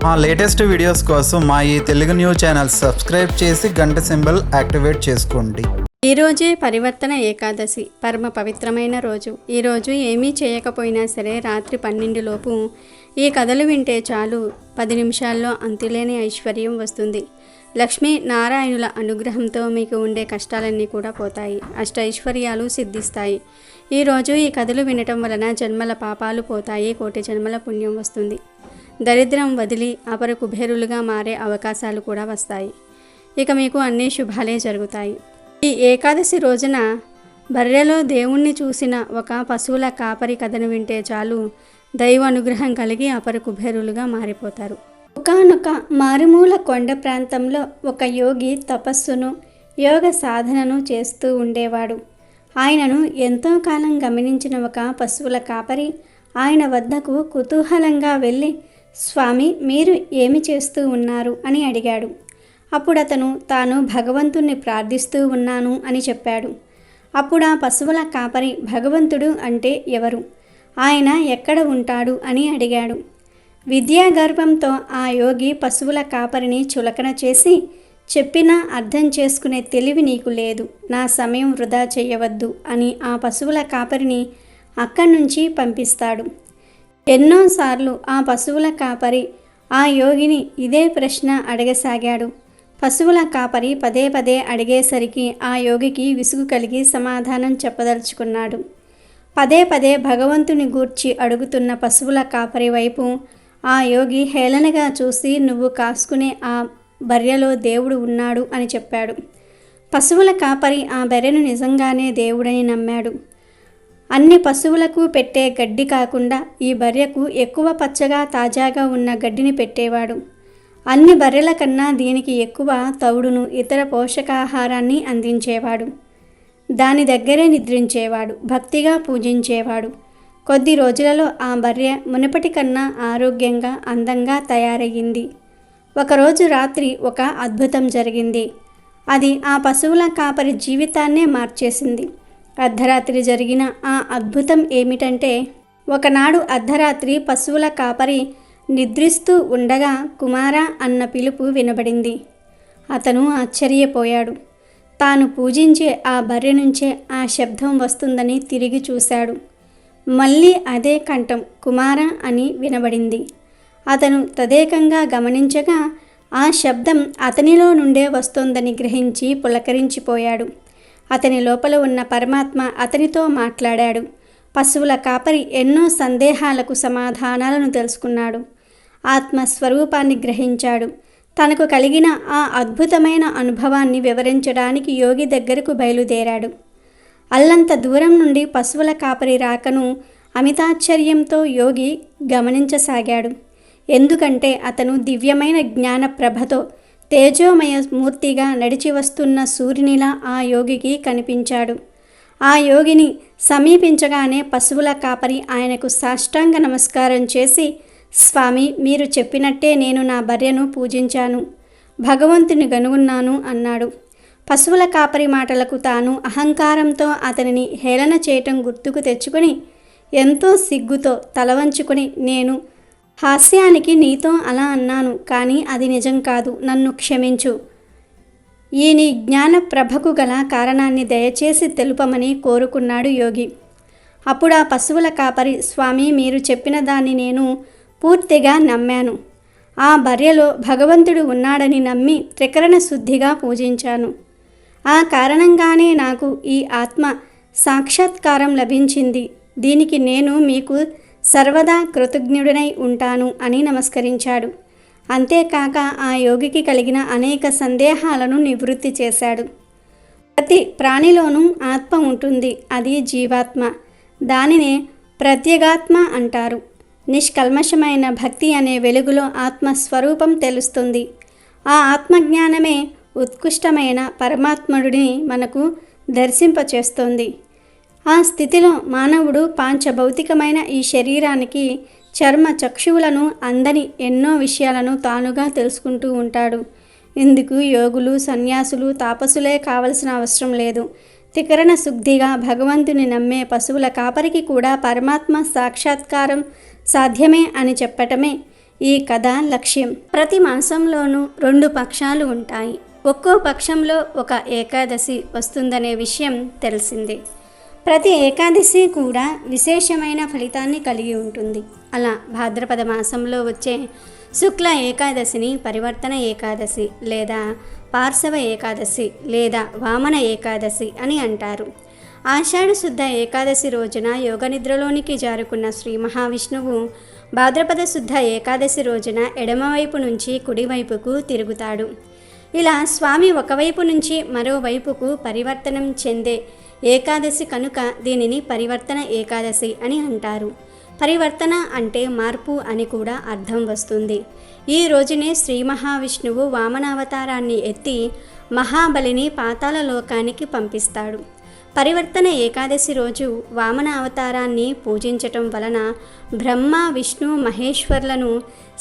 మా latest videos కోసం మా ఈ తెలుగు న్యూస్ ఛానల్ సబ్స్క్రైబ్ చేసి గంట సింబల్ యాక్టివేట్ చేసుకోండి. ఈరోజే పరివర్తన ఏకాదశి, పరమ పవిత్రమైన రోజు. ఈరోజు ఏమీ చేయకపోయినా సరే రాత్రి 12 లోపు ఈ కథలు వింటే చాలు 10 నిమిషాల్లో అంతులేని ఐశ్వర్యం వస్తుంది. లక్ష్మీ నారాయణుల అనుగ్రహంతో మీకు ఉండే కష్టాలన్నీ కూడా పోతాయి. అష్టైశ్వర్యాలు సిద్ధిస్తాయి. ఈరోజు ఈ కథలు వినటం వలన జన్మల పాపాలు పోతాయి, కోటి జన్మల పుణ్యం వస్తుంది. దరిద్రం వదిలి అపర కుబేరులుగా మారే అవకాశాలు కూడా వస్తాయి. ఇక మీకు అన్ని శుభాలే జరుగుతాయి. ఈ ఏకాదశి రోజున బర్రెలో దేవుణ్ణి చూసిన ఒక పశువుల కాపరి కథను వింటే చాలు దైవ అనుగ్రహం కలిగి అపర కుబేరులుగా మారిపోతారు. ఒకానొక మారుమూల కొండ ప్రాంతంలో ఒక యోగి తపస్సును, యోగ సాధనను చేస్తూ ఉండేవాడు. ఆయనను ఎంతో కాలం గమనించిన ఒక పశువుల కాపరి ఆయన వద్దకు కుతూహలంగా వెళ్ళి, స్వామి, మీరు ఏమి చేస్తూ ఉన్నారు అని అడిగాడు. అప్పుడు అతను తాను భగవంతుణ్ణి ప్రార్థిస్తూ ఉన్నాను అని చెప్పాడు. అప్పుడు ఆ పశువుల కాపరి భగవంతుడు అంటే ఎవరు, ఆయన ఎక్కడ ఉంటాడు అని అడిగాడు. విద్యాగర్భంతో ఆ యోగి పశువుల కాపరిని చులకన చేసి, చెప్పినా అర్థం చేసుకునే తెలివి నీకు లేదు, నా సమయం వృధా చేయవద్దు అని ఆ పశువుల కాపరిని అక్కడి నుంచి పంపిస్తాడు. ఎన్నోసార్లు ఆ పశువుల కాపరి ఆ యోగిని ఇదే ప్రశ్న అడగసాగాడు. పశువుల కాపరి పదే పదే అడిగేసరికి ఆ యోగికి విసుగు కలిగి సమాధానం చెప్పదలుచుకున్నాడు. పదే పదే భగవంతుని గూర్చి అడుగుతున్న పశువుల కాపరి వైపు ఆ యోగి హేళనగా చూసి, నువ్వు కాసుకునే ఆ బర్రెలో దేవుడు ఉన్నాడు అని చెప్పాడు. పశువుల కాపరి ఆ బర్రెను నిజంగానే దేవుడని నమ్మాడు. అన్ని పశువులకు పెట్టే గడ్డి కాకుండా ఈ బర్రెకు ఎక్కువ పచ్చగా తాజాగా ఉన్న గడ్డిని పెట్టేవాడు. అన్ని బర్రెల కన్నా దీనికి ఎక్కువ తౌడును, ఇతర పోషకాహారాన్ని అందించేవాడు. దాని దగ్గరే నిద్రించేవాడు, భక్తిగా పూజించేవాడు. కొద్ది రోజులలో ఆ బర్రె మునుపటి కన్నా ఆరోగ్యంగా, అందంగా తయారయ్యింది. ఒకరోజు రాత్రి ఒక అద్భుతం జరిగింది. అది ఆ పశువుల కాపరి జీవితాన్నే మార్చేసింది. అర్ధరాత్రి జరిగిన ఆ అద్భుతం ఏమిటంటే, ఒకనాడు అర్ధరాత్రి పశువుల కాపరి నిద్రిస్తూ ఉండగా కుమారా అన్న పిలుపు వినబడింది. అతను ఆశ్చర్యపోయాడు. తాను పూజించే ఆ బర్రె నుంచే ఆ శబ్దం వస్తుందని తిరిగి చూశాడు. మళ్ళీ అదే కంఠం కుమారా అని వినబడింది. అతను తదేకంగా గమనించగా ఆ శబ్దం అతనిలో నుండే వస్తోందని గ్రహించి పులకరించిపోయాడు. అతని లోపల ఉన్న పరమాత్మ అతనితో మాట్లాడాడు. పశువుల కాపరి ఎన్నో సందేహాలకు సమాధానాలను తెలుసుకున్నాడు. ఆత్మస్వరూపాన్ని గ్రహించాడు. తనకు కలిగిన ఆ అద్భుతమైన అనుభవాన్ని వివరించడానికి యోగి దగ్గరకు బయలుదేరాడు. అల్లంత దూరం నుండి పశువుల కాపరి రాకను అమితాశ్చర్యంతో యోగి గమనించసాగాడు. ఎందుకంటే అతను దివ్యమైన జ్ఞాన ప్రభతో తేజోమయ మూర్తిగా నడిచి వస్తున్న సూర్యునిలా ఆ యోగికి కనిపించాడు. ఆ యోగిని సమీపించగానే పశువుల కాపరి ఆయనకు సాష్టాంగ నమస్కారం చేసి, స్వామి, మీరు చెప్పినట్టే నేను నా బర్రెను పూజించాను, భగవంతుని గనుగున్నాను అన్నాడు. పశువుల కాపరి మాటలకు తాను అహంకారంతో అతనిని హేళన చేయటం గుర్తుకు తెచ్చుకొని ఎంతో సిగ్గుతో తలవంచుకొని, నేను హాస్యానికి నీతో అలా అన్నాను, కానీ అది నిజం కాదు, నన్ను క్షమించు. ఈ నీ జ్ఞాన ప్రభకు గల కారణాన్ని దయచేసి తెలుపమని కోరుకున్నాడు యోగి. అప్పుడు ఆ పశువుల కాపరి, స్వామి, మీరు చెప్పిన దాన్ని నేను పూర్తిగా నమ్మాను. ఆ బర్రెలో భగవంతుడు ఉన్నాడని నమ్మి త్రికరణ శుద్ధిగా పూజించాను. ఆ కారణంగానే నాకు ఈ ఆత్మ సాక్షాత్కారం లభించింది. దీనికి నేను మీకు సర్వదా కృతజ్ఞుడినై ఉంటాను అని నమస్కరించాడు. అంతేకాక ఆ యోగికి కలిగిన అనేక సందేహాలను నివృత్తి చేశాడు. ప్రతి ప్రాణిలోనూ ఆత్మ ఉంటుంది, అది జీవాత్మ. దానినే ప్రత్యేగాత్మ అంటారు. నిష్కల్మషమైన భక్తి అనే వెలుగులో ఆత్మస్వరూపం తెలుస్తుంది. ఆ ఆత్మజ్ఞానమే ఉత్కృష్టమైన పరమాత్ముడిని మనకు దర్శింపచేస్తుంది. ఆ స్థితిలో మానవుడు పాంచభౌతికమైన ఈ శరీరానికి చర్మ చక్షువులను అందని ఎన్నో విషయాలను తానుగా తెలుసుకుంటూ ఉంటాడు. ఇందుకు యోగులు, సన్యాసులు, తాపసులే కావలసిన అవసరం లేదు. త్రికరణ శుద్ధిగా భగవంతుని నమ్మే పశువుల కాపరికి కూడా పరమాత్మ సాక్షాత్కారం సాధ్యమే అని చెప్పటమే ఈ కథ లక్ష్యం. ప్రతి మాసంలోనూ 2 పక్షాలు ఉంటాయి. ఒక్కో పక్షంలో ఒక ఏకాదశి వస్తుందనే విషయం తెలిసిందే. ప్రతి ఏకాదశి కూడా విశేషమైన ఫలితాన్ని కలిగి ఉంటుంది. అలా భాద్రపద మాసంలో వచ్చే శుక్ల ఏకాదశిని పరివర్తన ఏకాదశి లేదా పార్శవ ఏకాదశి లేదా వామన ఏకాదశి అని అంటారు. ఆషాఢ శుద్ధ ఏకాదశి రోజున యోగనిద్రలోనికి జారుకున్న శ్రీ మహావిష్ణువు భాద్రపద శుద్ధ ఏకాదశి రోజున ఎడమవైపు నుంచి కుడివైపుకు తిరుగుతాడు. ఇలా స్వామి ఒకవైపు నుంచి మరోవైపుకు పరివర్తనం చెందే ఏకాదశి కనుక దీనిని పరివర్తన ఏకాదశి అని అంటారు. పరివర్తన అంటే మార్పు అని కూడా అర్థం వస్తుంది. ఈ రోజునే శ్రీ మహావిష్ణువు వామనావతారాన్ని ఎత్తి మహాబలిని పాతాళ లోకానికి పంపిస్తాడు. పరివర్తన ఏకాదశి రోజు వామన అవతారాన్ని పూజించటం వలన బ్రహ్మ విష్ణు మహేశ్వర్లను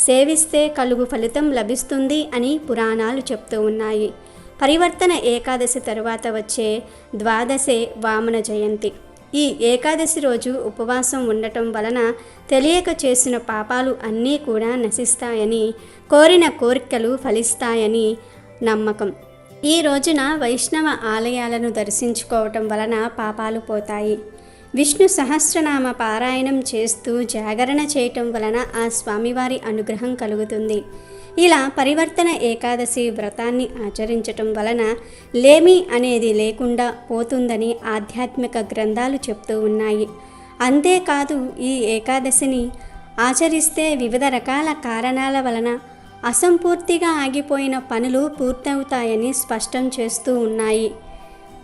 సేవిస్తే కలుగు ఫలితం లభిస్తుంది అని పురాణాలు చెప్తూ ఉన్నాయి. పరివర్తన ఏకాదశి తరువాత వచ్చే ద్వాదశే వామన జయంతి. ఈ ఏకాదశి రోజు ఉపవాసం ఉండటం వలన తెలియక చేసిన పాపాలు అన్నీ కూడా నశిస్తాయని, కోరిన కోరికలు ఫలిస్తాయని నమ్మకం. ఈ రోజున వైష్ణవ ఆలయాలను దర్శించుకోవటం వలన పాపాలు పోతాయి. విష్ణు సహస్రనామ పారాయణం చేస్తూ జాగరణ చేయటం వలన ఆ స్వామివారి అనుగ్రహం కలుగుతుంది. ఇలా పరివర్తన ఏకాదశి వ్రతాన్ని ఆచరించటం వలన లేమి అనేది లేకుండా పోతుందని ఆధ్యాత్మిక గ్రంథాలు చెప్తూ ఉన్నాయి. అంతేకాదు ఈ ఏకాదశిని ఆచరిస్తే వివిధ రకాల కారణాల వలన అసంపూర్తిగా ఆగిపోయిన పనులు పూర్తవుతాయని స్పష్టం చేస్తూ ఉన్నాయి.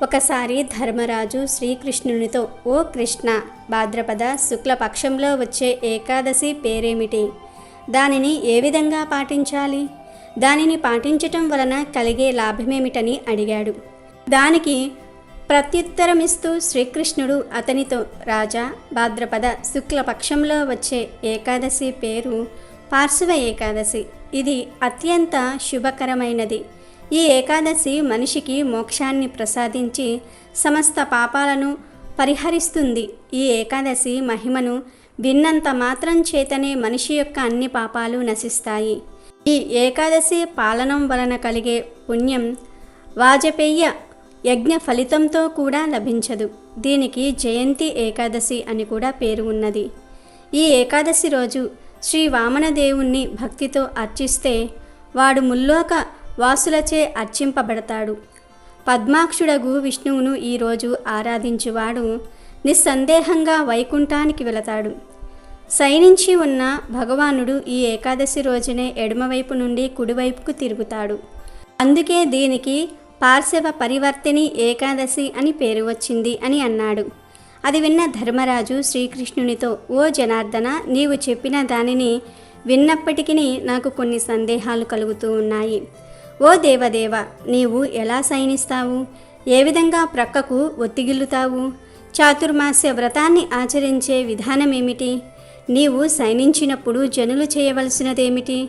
ఒకసారి ధర్మరాజు శ్రీకృష్ణునితో, ఓ కృష్ణ, భాద్రపద శుక్లపక్షంలో వచ్చే ఏకాదశి పేరేమిటి? దానిని ఏ విధంగా పాటించాలి? దానిని పాటించటం వలన కలిగే లాభమేమిటని అడిగాడు. దానికి ప్రత్యుత్తరమిస్తూ శ్రీకృష్ణుడు అతనితో, రాజా, భాద్రపద శుక్లపక్షంలో వచ్చే ఏకాదశి పేరు పార్శవ ఏకాదశి. ఇది అత్యంత శుభకరమైనది. ఈ ఏకాదశి మనిషికి మోక్షాన్ని ప్రసాదించి సమస్త పాపాలను పరిహరిస్తుంది. ఈ ఏకాదశి మహిమను విన్నంత మాత్రం చేతనే మనిషి యొక్క అన్ని పాపాలు నశిస్తాయి. ఈ ఏకాదశి పాలనం వలన కలిగే పుణ్యం వాజపేయ యజ్ఞ ఫలితంతో కూడా లభించదు. దీనికి జయంతి ఏకాదశి అని కూడా పేరు ఉన్నది. ఈ ఏకాదశి రోజు శ్రీ వామనదేవుణ్ణి భక్తితో అర్చిస్తే వాడు ముల్లోక వాసులచే అర్చింపబడతాడు. పద్మాక్షుడగు విష్ణువును ఈరోజు ఆరాధించువాడు నిస్సందేహంగా వైకుంఠానికి వెళతాడు. శయనించి ఉన్న భగవానుడు ఈ ఏకాదశి రోజునే ఎడమవైపు నుండి కుడివైపుకు తిరుగుతాడు. అందుకే దీనికి పార్శవ పరివర్తిని ఏకాదశి అని పేరు వచ్చింది అని అన్నాడు. అది విన్న ధర్మరాజు శ్రీకృష్ణునితో, ఓ జనార్దన, నీవు చెప్పిన దానిని విన్నప్పటికీ నాకు కొన్ని సందేహాలు కలుగుతూ ఉన్నాయి. ఓ దేవదేవ, నీవు ఎలా శయనిస్తావు? ఏ విధంగా ప్రక్కకు ఒత్తిగిల్లుతావు? చాతుర్మాస్య వ్రతాన్ని ఆచరించే విధానమేమిటి? నీవు శయనించినప్పుడు జనులు చేయవలసినదేమిటి?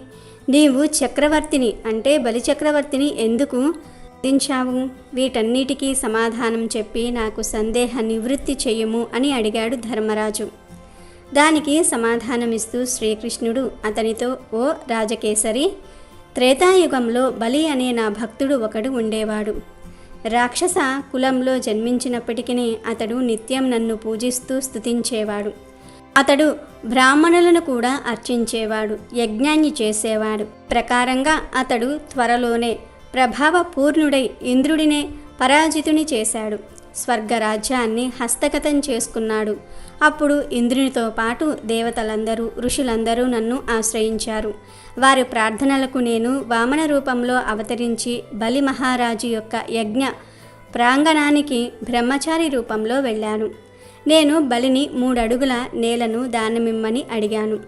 నీవు చక్రవర్తిని అంటే బలిచక్రవర్తిని ఎందుకు దించావు? వీటన్నిటికీ సమాధానం చెప్పి నాకు సందేహ నివృత్తి చెయ్యము అని అడిగాడు ధర్మరాజు. దానికి సమాధానమిస్తూ శ్రీకృష్ణుడు అతనితో, ఓ రాజకేసరి, త్రేతాయుగంలో బలి అనే నా భక్తుడు ఒకడు ఉండేవాడు. రాక్షస కులంలో జన్మించినప్పటికీ అతడు నిత్యం నన్ను పూజిస్తూ స్తుతించేవాడు. అతడు బ్రాహ్మణులను కూడా అర్చించేవాడు, యజ్ఞాన్ని చేసేవాడు. ప్రకారంగా అతడు త్వరలోనే ప్రభావపూర్ణుడై ఇంద్రుడినే పరాజితుని చేశాడు. స్వర్గరాజ్యాన్ని హస్తగతం చేసుకున్నాడు. అప్పుడు ఇంద్రునితో పాటు దేవతలందరూ, ఋషులందరూ నన్ను ఆశ్రయించారు. వారి ప్రార్థనలకు నేను వామన రూపంలో అవతరించి బలి మహారాజు యొక్క యజ్ఞ ప్రాంగణానికి బ్రహ్మచారి రూపంలో వెళ్ళాను. నేను బలిని 3 అడుగుల నేలను దానమిమ్మని అడిగాను.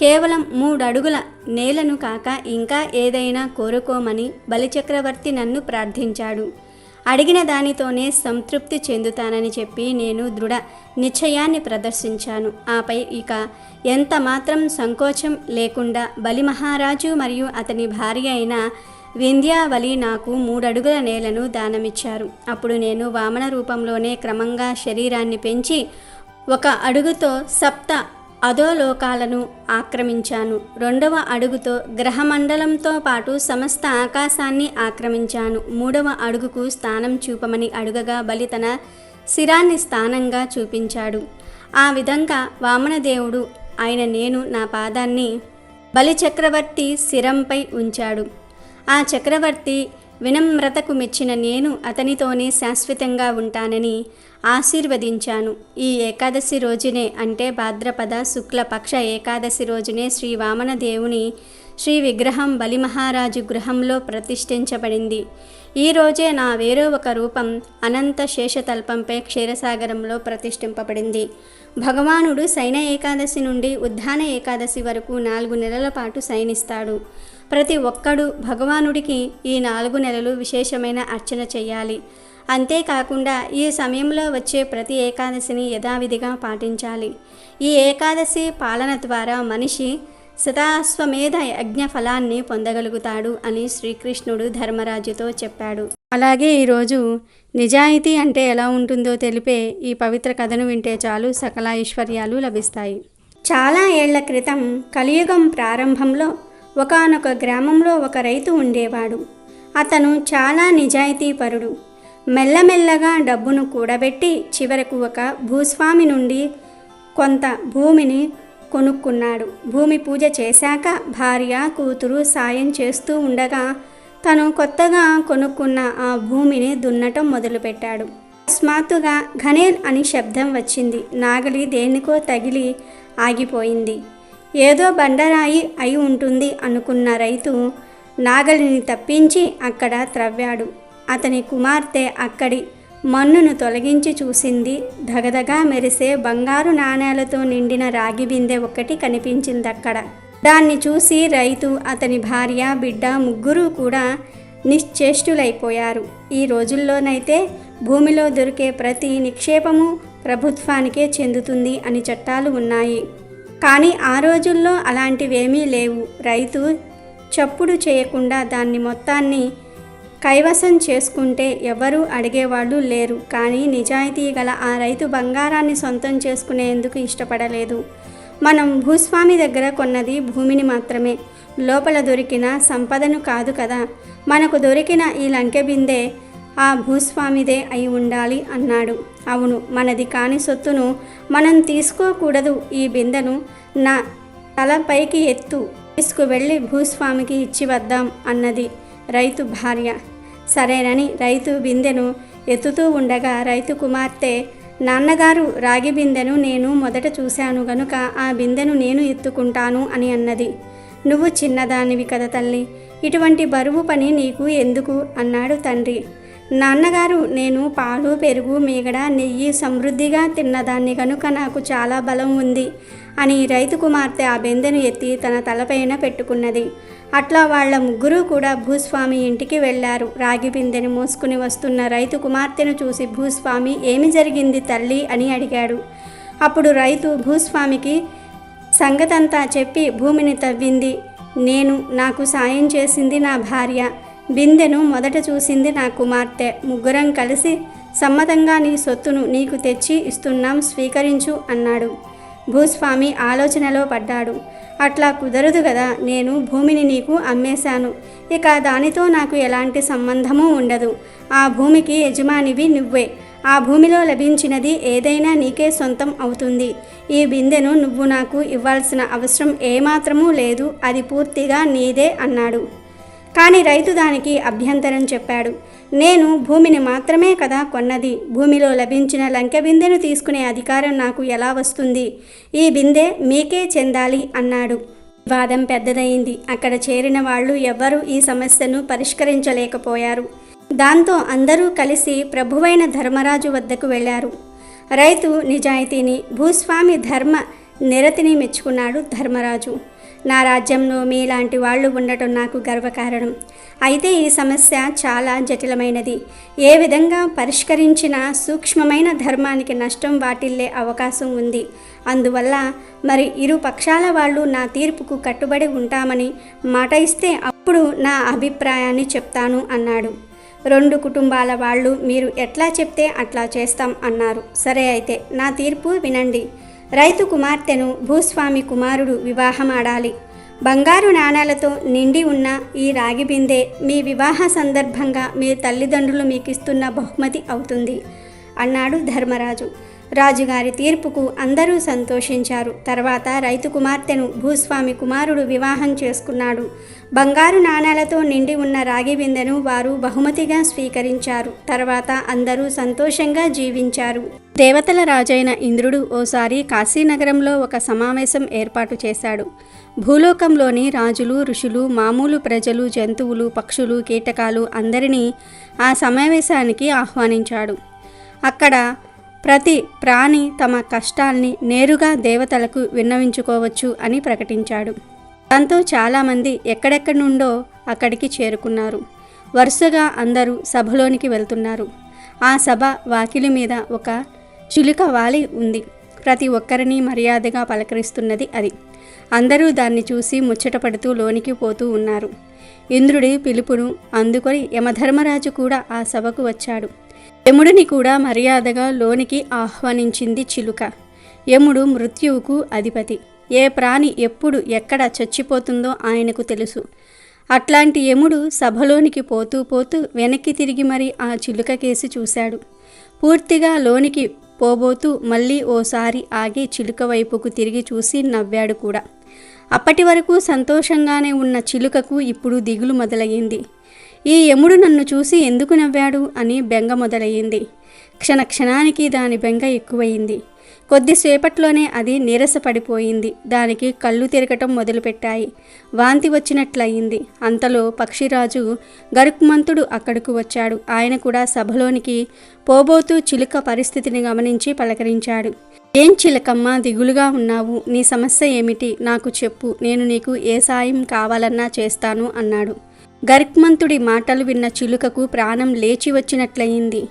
కేవలం 3 అడుగుల నేలను కాక ఇంకా ఏదైనా కోరుకోమని బలిచక్రవర్తి నన్ను ప్రార్థించాడు. అడిగిన దానితోనే సంతృప్తి చెందుతానని చెప్పి నేను దృఢ నిశ్చయాన్ని ప్రదర్శించాను. ఆపై ఇక ఎంత మాత్రం సంకోచం లేకుండా బలి మహారాజు మరియు అతని భార్య అయిన వింధ్యావళి నాకు 3 అడుగుల నేలను దానమిచ్చారు. అప్పుడు నేను వామన రూపంలోనే క్రమంగా శరీరాన్ని పెంచి 1 అడుగుతో 7 అధోలోకాలను ఆక్రమించాను. 2వ అడుగుతో గ్రహమండలంతో పాటు సమస్త ఆకాశాన్ని ఆక్రమించాను. 3వ అడుగుకు స్థానం చూపమని అడుగగా బలి తన శిరాన్ని స్థానంగా చూపించాడు. ఆ విధంగా వామనదేవుడు ఆయన నేను నా పాదాన్ని బలి చక్రవర్తి శిరంపై ఉంచాడు. ఆ చక్రవర్తి వినమ్రతకు మెచ్చిన నేను అతనితోనే శాశ్వతంగా ఉంటానని ఆశీర్వదించాను. ఈ ఏకాదశి రోజునే అంటే భాద్రపద శుక్లపక్ష ఏకాదశి రోజునే శ్రీ వామనదేవుని శ్రీ విగ్రహం బలి మహారాజు గృహంలో ప్రతిష్ఠించబడింది. ఈ రోజే నా వేరో ఒక రూపం అనంత శేషతల్పంపై క్షీరసాగరంలో ప్రతిష్ఠింపబడింది. భగవానుడు శయన ఏకాదశి నుండి ఉద్ధాన ఏకాదశి వరకు 4 నెలల పాటు శయనిస్తాడు. ప్రతి ఒక్కడు భగవానుడికి ఈ 4 నెలలు విశేషమైన అర్చన చేయాలి. అంతేకాకుండా ఈ సమయంలో వచ్చే ప్రతి ఏకాదశిని యథావిధిగా పాటించాలి. ఈ ఏకాదశి పాలన ద్వారా మనిషి శతాశ్వమేధ యజ్ఞ ఫలాన్ని పొందగలుగుతాడు అని శ్రీకృష్ణుడు ధర్మరాజుతో చెప్పాడు. అలాగే ఈరోజు నిజాయితీ అంటే ఎలా ఉంటుందో తెలిపే ఈ పవిత్ర కథను వింటే చాలు సకల ఐశ్వర్యాలు లభిస్తాయి. చాలా ఏళ్ల క్రితం కలియుగం ప్రారంభంలో ఒకానొక గ్రామంలో ఒక రైతు ఉండేవాడు. అతను చాలా నిజాయితీపరుడు. మెల్లమెల్లగా డబ్బును కూడబెట్టి చివరకు ఒక భూస్వామి నుండి కొంత భూమిని కొనుక్కున్నాడు. భూమి పూజ చేశాక భార్య కూతురు సాయం చేస్తూ ఉండగా తను కొత్తగా కొనుక్కున్న ఆ భూమిని దున్నటం మొదలుపెట్టాడు. అకస్మాత్తుగా ఘనేల్ అని శబ్దం వచ్చింది. నాగలి దేనికో తగిలి ఆగిపోయింది. ఏదో బండరాయి అయి ఉంటుంది అనుకున్న రైతు నాగలిని తప్పించి అక్కడ త్రవ్వాడు. అతని కుమార్తె అక్కడి మన్నును తొలగించి చూసింది. దగదగా మెరిసే బంగారు నాణేలతో నిండిన రాగి బిందె ఒకటి కనిపించిందక్కడ. దాన్ని చూసి రైతు, అతని భార్య, బిడ్డ ముగ్గురు కూడా నిశ్చేష్టులైపోయారు. ఈ రోజుల్లోనైతే భూమిలో దొరికే ప్రతి నిక్షేపము ప్రభుత్వానికే చెందుతుంది అని చట్టాలు ఉన్నాయి. కానీ ఆ రోజుల్లో అలాంటివేమీ లేవు. రైతు చప్పుడు చేయకుండా దాన్ని మొత్తాన్ని కైవసం చేసుకుంటే ఎవరూ అడిగేవాళ్ళు లేరు. కానీ నిజాయితీ గల ఆ రైతు బంగారాన్ని సొంతం చేసుకునేందుకు ఇష్టపడలేదు. మనం భూస్వామి దగ్గర కొన్నది భూమిని మాత్రమే, లోపల దొరికిన సంపదను కాదు కదా. మనకు దొరికిన ఈ లంకె బిందె ఆ భూస్వామిదే అయి ఉండాలి అన్నాడు. అవును, మనది కాని సొత్తును మనం తీసుకోకూడదు. ఈ బిందెను నా తలపైకి ఎత్తు, తీసుకువెళ్ళి భూస్వామికి ఇచ్చి వద్దాం అన్నది రైతు భార్య. సరేనని రైతు బిందెను ఎత్తుతూ ఉండగా రైతు కుమార్తె, నాన్నగారు, రాగి బిందెను నేను మొదట చూశాను గనుక ఆ బిందెను నేను ఎత్తుకుంటాను అని అన్నది. నువ్వు చిన్నదానివి కదా తల్లి, ఇటువంటి బరువు పని నీకు ఎందుకు అన్నాడు తండ్రి. నాన్నగారు, నేను పాలు, పెరుగు, మీగడ, నెయ్యి సమృద్ధిగా తిన్నదాన్ని కనుక నాకు చాలా బలం ఉంది అని రైతు కుమార్తె ఆ బిందెను ఎత్తి తన తలపైన పెట్టుకున్నది. అట్లా వాళ్ళ ముగ్గురు కూడా భూస్వామి ఇంటికి వెళ్ళారు. రాగి బిందెను మోసుకుని వస్తున్న రైతు కుమార్తెను చూసి భూస్వామి, ఏమి జరిగింది తల్లి అని అడిగాడు. అప్పుడు రైతు భూస్వామికి సంగతంతా చెప్పి, భూమిని తవ్వింది నేను, నాకు సాయం చేసింది నా భార్య, బిందెను మొదట చూసింది నా కుమార్తె, ముగ్గురం కలిసి సమ్మతంగా నీ సొత్తును నీకు తెచ్చి ఇస్తున్నాం, స్వీకరించు అన్నాడు. భూస్వామి ఆలోచనలో పడ్డాడు. అట్లా కుదరదు కదా, నేను భూమిని నీకు అమ్మేశాను, ఇక దానితో నాకు ఎలాంటి సంబంధమూ ఉండదు. ఆ భూమికి యజమానివి నువ్వే. ఆ భూమిలో లభించినది ఏదైనా నీకే సొంతం అవుతుంది. ఈ బిందెను నువ్వు నాకు ఇవ్వాల్సిన అవసరం ఏమాత్రమూ లేదు, అది పూర్తిగా నీదే అన్నాడు. కానీ రైతు దానికి అభ్యంతరం చెప్పాడు. నేను భూమిని మాత్రమే కదా కొన్నది, భూమిలో లభించిన లంకె బిందెను తీసుకునే అధికారం నాకు ఎలా వస్తుంది? ఈ బిందె మీకే చెందాలి అన్నాడు. వాదం పెద్దదయింది. అక్కడ చేరిన వాళ్ళు ఎవ్వరూ ఈ సమస్యను పరిష్కరించలేకపోయారు. దాంతో అందరూ కలిసి ప్రభువైన ధర్మరాజు వద్దకు వెళ్ళారు. రైతు నిజాయితీని, భూస్వామి ధర్మ నిరతిని మెచ్చుకున్నాడు ధర్మరాజు. నా రాజ్యంలో మీలాంటి వాళ్ళు ఉండటం నాకు గర్వకారణం. అయితే ఈ సమస్య చాలా జటిలమైనది. ఏ విధంగా పరిష్కరించినా సూక్ష్మమైన ధర్మానికి నష్టం వాటిల్లే అవకాశం ఉంది. అందువల్ల మరి ఇరు పక్షాల వాళ్ళు నా తీర్పుకు కట్టుబడి ఉంటామని మాట ఇస్తే అప్పుడు నా అభిప్రాయాన్ని చెప్తాను అన్నాడు. 2 కుటుంబాల వాళ్ళు మీరు ఎట్లా చెప్తే అట్లా చేస్తాం అన్నారు. సరే అయితే నా తీర్పు వినండి. రైతు కుమార్తెను భూస్వామి కుమారుడు వివాహమాడాలి. బంగారు నాణాలతో నిండి ఉన్న ఈ రాగి బిందె మీ వివాహ సందర్భంగా మీ తల్లిదండ్రులు మీకిస్తున్న బహుమతి అవుతుంది అన్నాడు ధర్మరాజు. రాజుగారి తీర్పుకు అందరూ సంతోషించారు. తర్వాత రైతు కుమార్తెను భూస్వామి కుమారుడు వివాహం చేసుకున్నాడు. బంగారు నాణాలతో నిండి ఉన్న రాగి బిందెను వారు బహుమతిగా స్వీకరించారు. తర్వాత అందరూ సంతోషంగా జీవించారు. దేవతల రాజైన ఇంద్రుడు ఓసారి కాశీనగరంలో ఒక సమావేశం ఏర్పాటు చేశాడు. భూలోకంలోని రాజులు, ఋషులు, మామూలు ప్రజలు, జంతువులు, పక్షులు, కీటకాలు అందరినీ ఆ సమావేశానికి ఆహ్వానించాడు. అక్కడ ప్రతి ప్రాణి తమ కష్టాల్ని నేరుగా దేవతలకు విన్నవించుకోవచ్చు అని ప్రకటించాడు. దాంతో చాలామంది ఎక్కడెక్కడి నుండో అక్కడికి చేరుకున్నారు. వరుసగా అందరూ సభలోనికి వెళ్తున్నారు. ఆ సభ వాకిలి మీద ఒక చిలుక వాలి ఉంది. ప్రతి ఒక్కరిని మర్యాదగా పలకరిస్తున్నది అది. అందరూ దాన్ని చూసి ముచ్చటపడుతూ లోనికి పోతూ ఉన్నారు. ఇంద్రుడి పిలుపును అందుకొని యమధర్మరాజు కూడా ఆ సభకు వచ్చాడు. యముడిని కూడా మర్యాదగా లోనికి ఆహ్వానించింది చిలుక. యముడు మృత్యువుకు అధిపతి. ఏ ప్రాణి ఎప్పుడు ఎక్కడ చచ్చిపోతుందో ఆయనకు తెలుసు. అట్లాంటి యముడు సభలోనికి పోతూ పోతూ వెనక్కి తిరిగి మరి ఆ చిలుక కేసి చూశాడు. పూర్తిగా లోనికి పోబోతూ మళ్ళీ ఓసారి ఆగి చిలుక వైపుకు తిరిగి చూసి నవ్వాడు కూడా. అప్పటి వరకు సంతోషంగానే ఉన్న చిలుకకు ఇప్పుడు దిగులు మొదలయ్యింది. ఈ యముడు నన్ను చూసి ఎందుకు నవ్వాడు అని బెంగ మొదలయ్యింది. క్షణానికి దాని బెంగ ఎక్కువయింది. కొద్దిసేపట్లోనే అది నీరసపడిపోయింది. దానికి కళ్ళు తిరగటం మొదలుపెట్టాయి. వాంతి వచ్చినట్లయింది. అంతలో పక్షిరాజు గరుక్మంతుడు అక్కడకు వచ్చాడు. ఆయన కూడా సభలోనికి పోబోతూ చిలుక పరిస్థితిని గమనించి పలకరించాడు. ఏం చిలకమ్మ, దిగులుగా ఉన్నావు? నీ సమస్య ఏమిటి? నాకు చెప్పు. నేను నీకు ఏ సాయం కావాలన్నా చేస్తాను అన్నాడు. గరుక్మంతుడి మాటలు విన్న చిలుకకు ప్రాణం లేచి వచ్చినట్లయింది.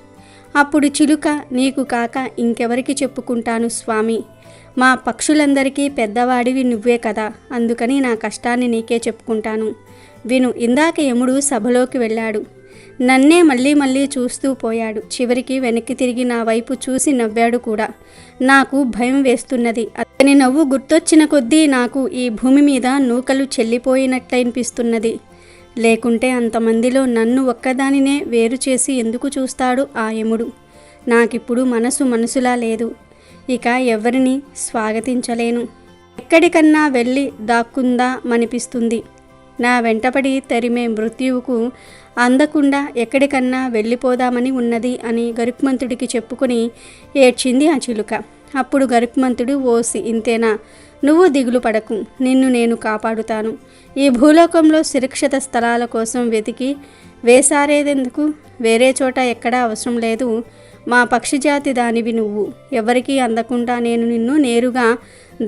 అప్పుడు చిలుక, నీకు కాక ఇంకెవరికి చెప్పుకుంటాను స్వామి? మా పక్షులందరికీ పెద్దవాడివి నువ్వే కదా, అందుకని నా కష్టాన్ని నీకే చెప్పుకుంటాను. విను. ఇందాక యముడు సభలోకి వెళ్ళాడు. నన్నే మళ్ళీ మళ్ళీ చూస్తూ పోయాడు. చివరికి వెనక్కి తిరిగి నా వైపు చూసి నవ్వాడు కూడా. నాకు భయం వేస్తున్నది. అతని నవ్వు గుర్తొచ్చిన కొద్దీ నాకు ఈ భూమి మీద నూకలు చెల్లిపోయినట్లనిపిస్తున్నది. లేకుంటే అంతమందిలో నన్ను ఒక్కదానినే వేరు చేసి ఎందుకు చూస్తాడు ఆ యముడు? నాకిప్పుడు మనసులా లేదు. ఇక ఎవరిని స్వాగతించలేను. ఎక్కడికన్నా వెళ్ళి దాక్కుందామనిపిస్తుంది. నా వెంటపడి తరిమే మృత్యువుకు అందకుండా ఎక్కడికన్నా వెళ్ళిపోదామని ఉన్నది అని గరుక్మంతుడికి చెప్పుకుని ఏడ్చింది ఆ చిలుక. అప్పుడు గరుక్మంతుడు, ఓసి ఇంతేనా? నువ్వు దిగులు పడకు, నిన్ను నేను కాపాడుతాను. ఈ భూలోకంలో సురక్షిత స్థలాల కోసం వెతికి వేసారేదెందుకు? వేరే చోట ఎక్కడా అవసరం లేదు. మా పక్షిజాతి దానివి నువ్వు. ఎవరికీ అందకుండా నేను నిన్ను నేరుగా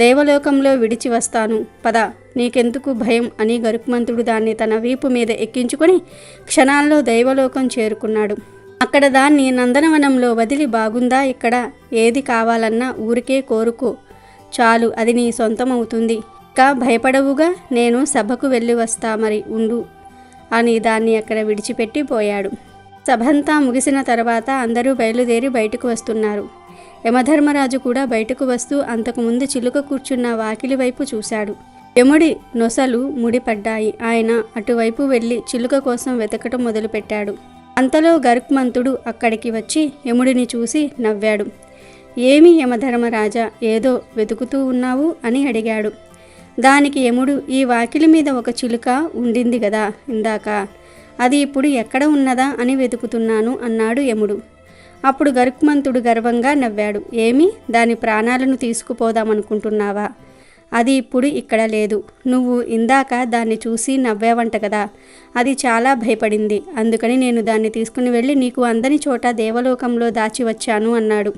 దేవలోకంలో విడిచి వస్తాను. పద, నీకెందుకు భయం అని గరుక్మంతుడు దాన్ని తన వీపు మీద ఎక్కించుకొని క్షణాల్లో దైవలోకం చేరుకున్నాడు. అక్కడ దాన్ని నందనవనంలో వదిలి, బాగుందా ఇక్కడ? ఏది కావాలన్నా ఊరికే కోరుకో చాలు, అది నీ సొంతమవుతుంది. ఇంకా భయపడవుగా? నేను సభకు వెళ్ళి వస్తా, మరి ఉండు అని దాన్ని అక్కడ విడిచిపెట్టి పోయాడు. సభంతా ముగిసిన తర్వాత అందరూ బయలుదేరి బయటకు వస్తున్నారు. యమధర్మరాజు కూడా బయటకు వస్తూ అంతకుముందు చిలుక కూర్చున్న వాకిలి వైపు చూశాడు. యముడి నొసలు ముడిపడ్డాయి. ఆయన అటువైపు వెళ్ళి చిలుక కోసం వెతకటం మొదలుపెట్టాడు. అంతలో గరుక్మంతుడు అక్కడికి వచ్చి యముడిని చూసి నవ్వాడు. ఏమి యమధర్మరాజా, ఏదో వెతుకుతూ ఉన్నావు అని అడిగాడు. దానికి యముడు, ఈ వాకిలి మీద ఒక చిలుక ఉండింది గదా ఇందాక, అది ఇప్పుడు ఎక్కడ ఉన్నదా అని వెతుకుతున్నాను అన్నాడు యముడు. అప్పుడు గరుక్మంతుడు గర్వంగా నవ్వాడు. ఏమి, దాని ప్రాణాలను తీసుకుపోదామనుకుంటున్నావా? అది ఇప్పుడు ఇక్కడ లేదు. నువ్వు ఇందాక దాన్ని చూసి నవ్వావంట కదా, అది చాలా భయపడింది. అందుకని నేను దాన్ని తీసుకుని వెళ్ళి నీకు అందని చోట దేవలోకంలో దాచి వచ్చాను అన్నాడు.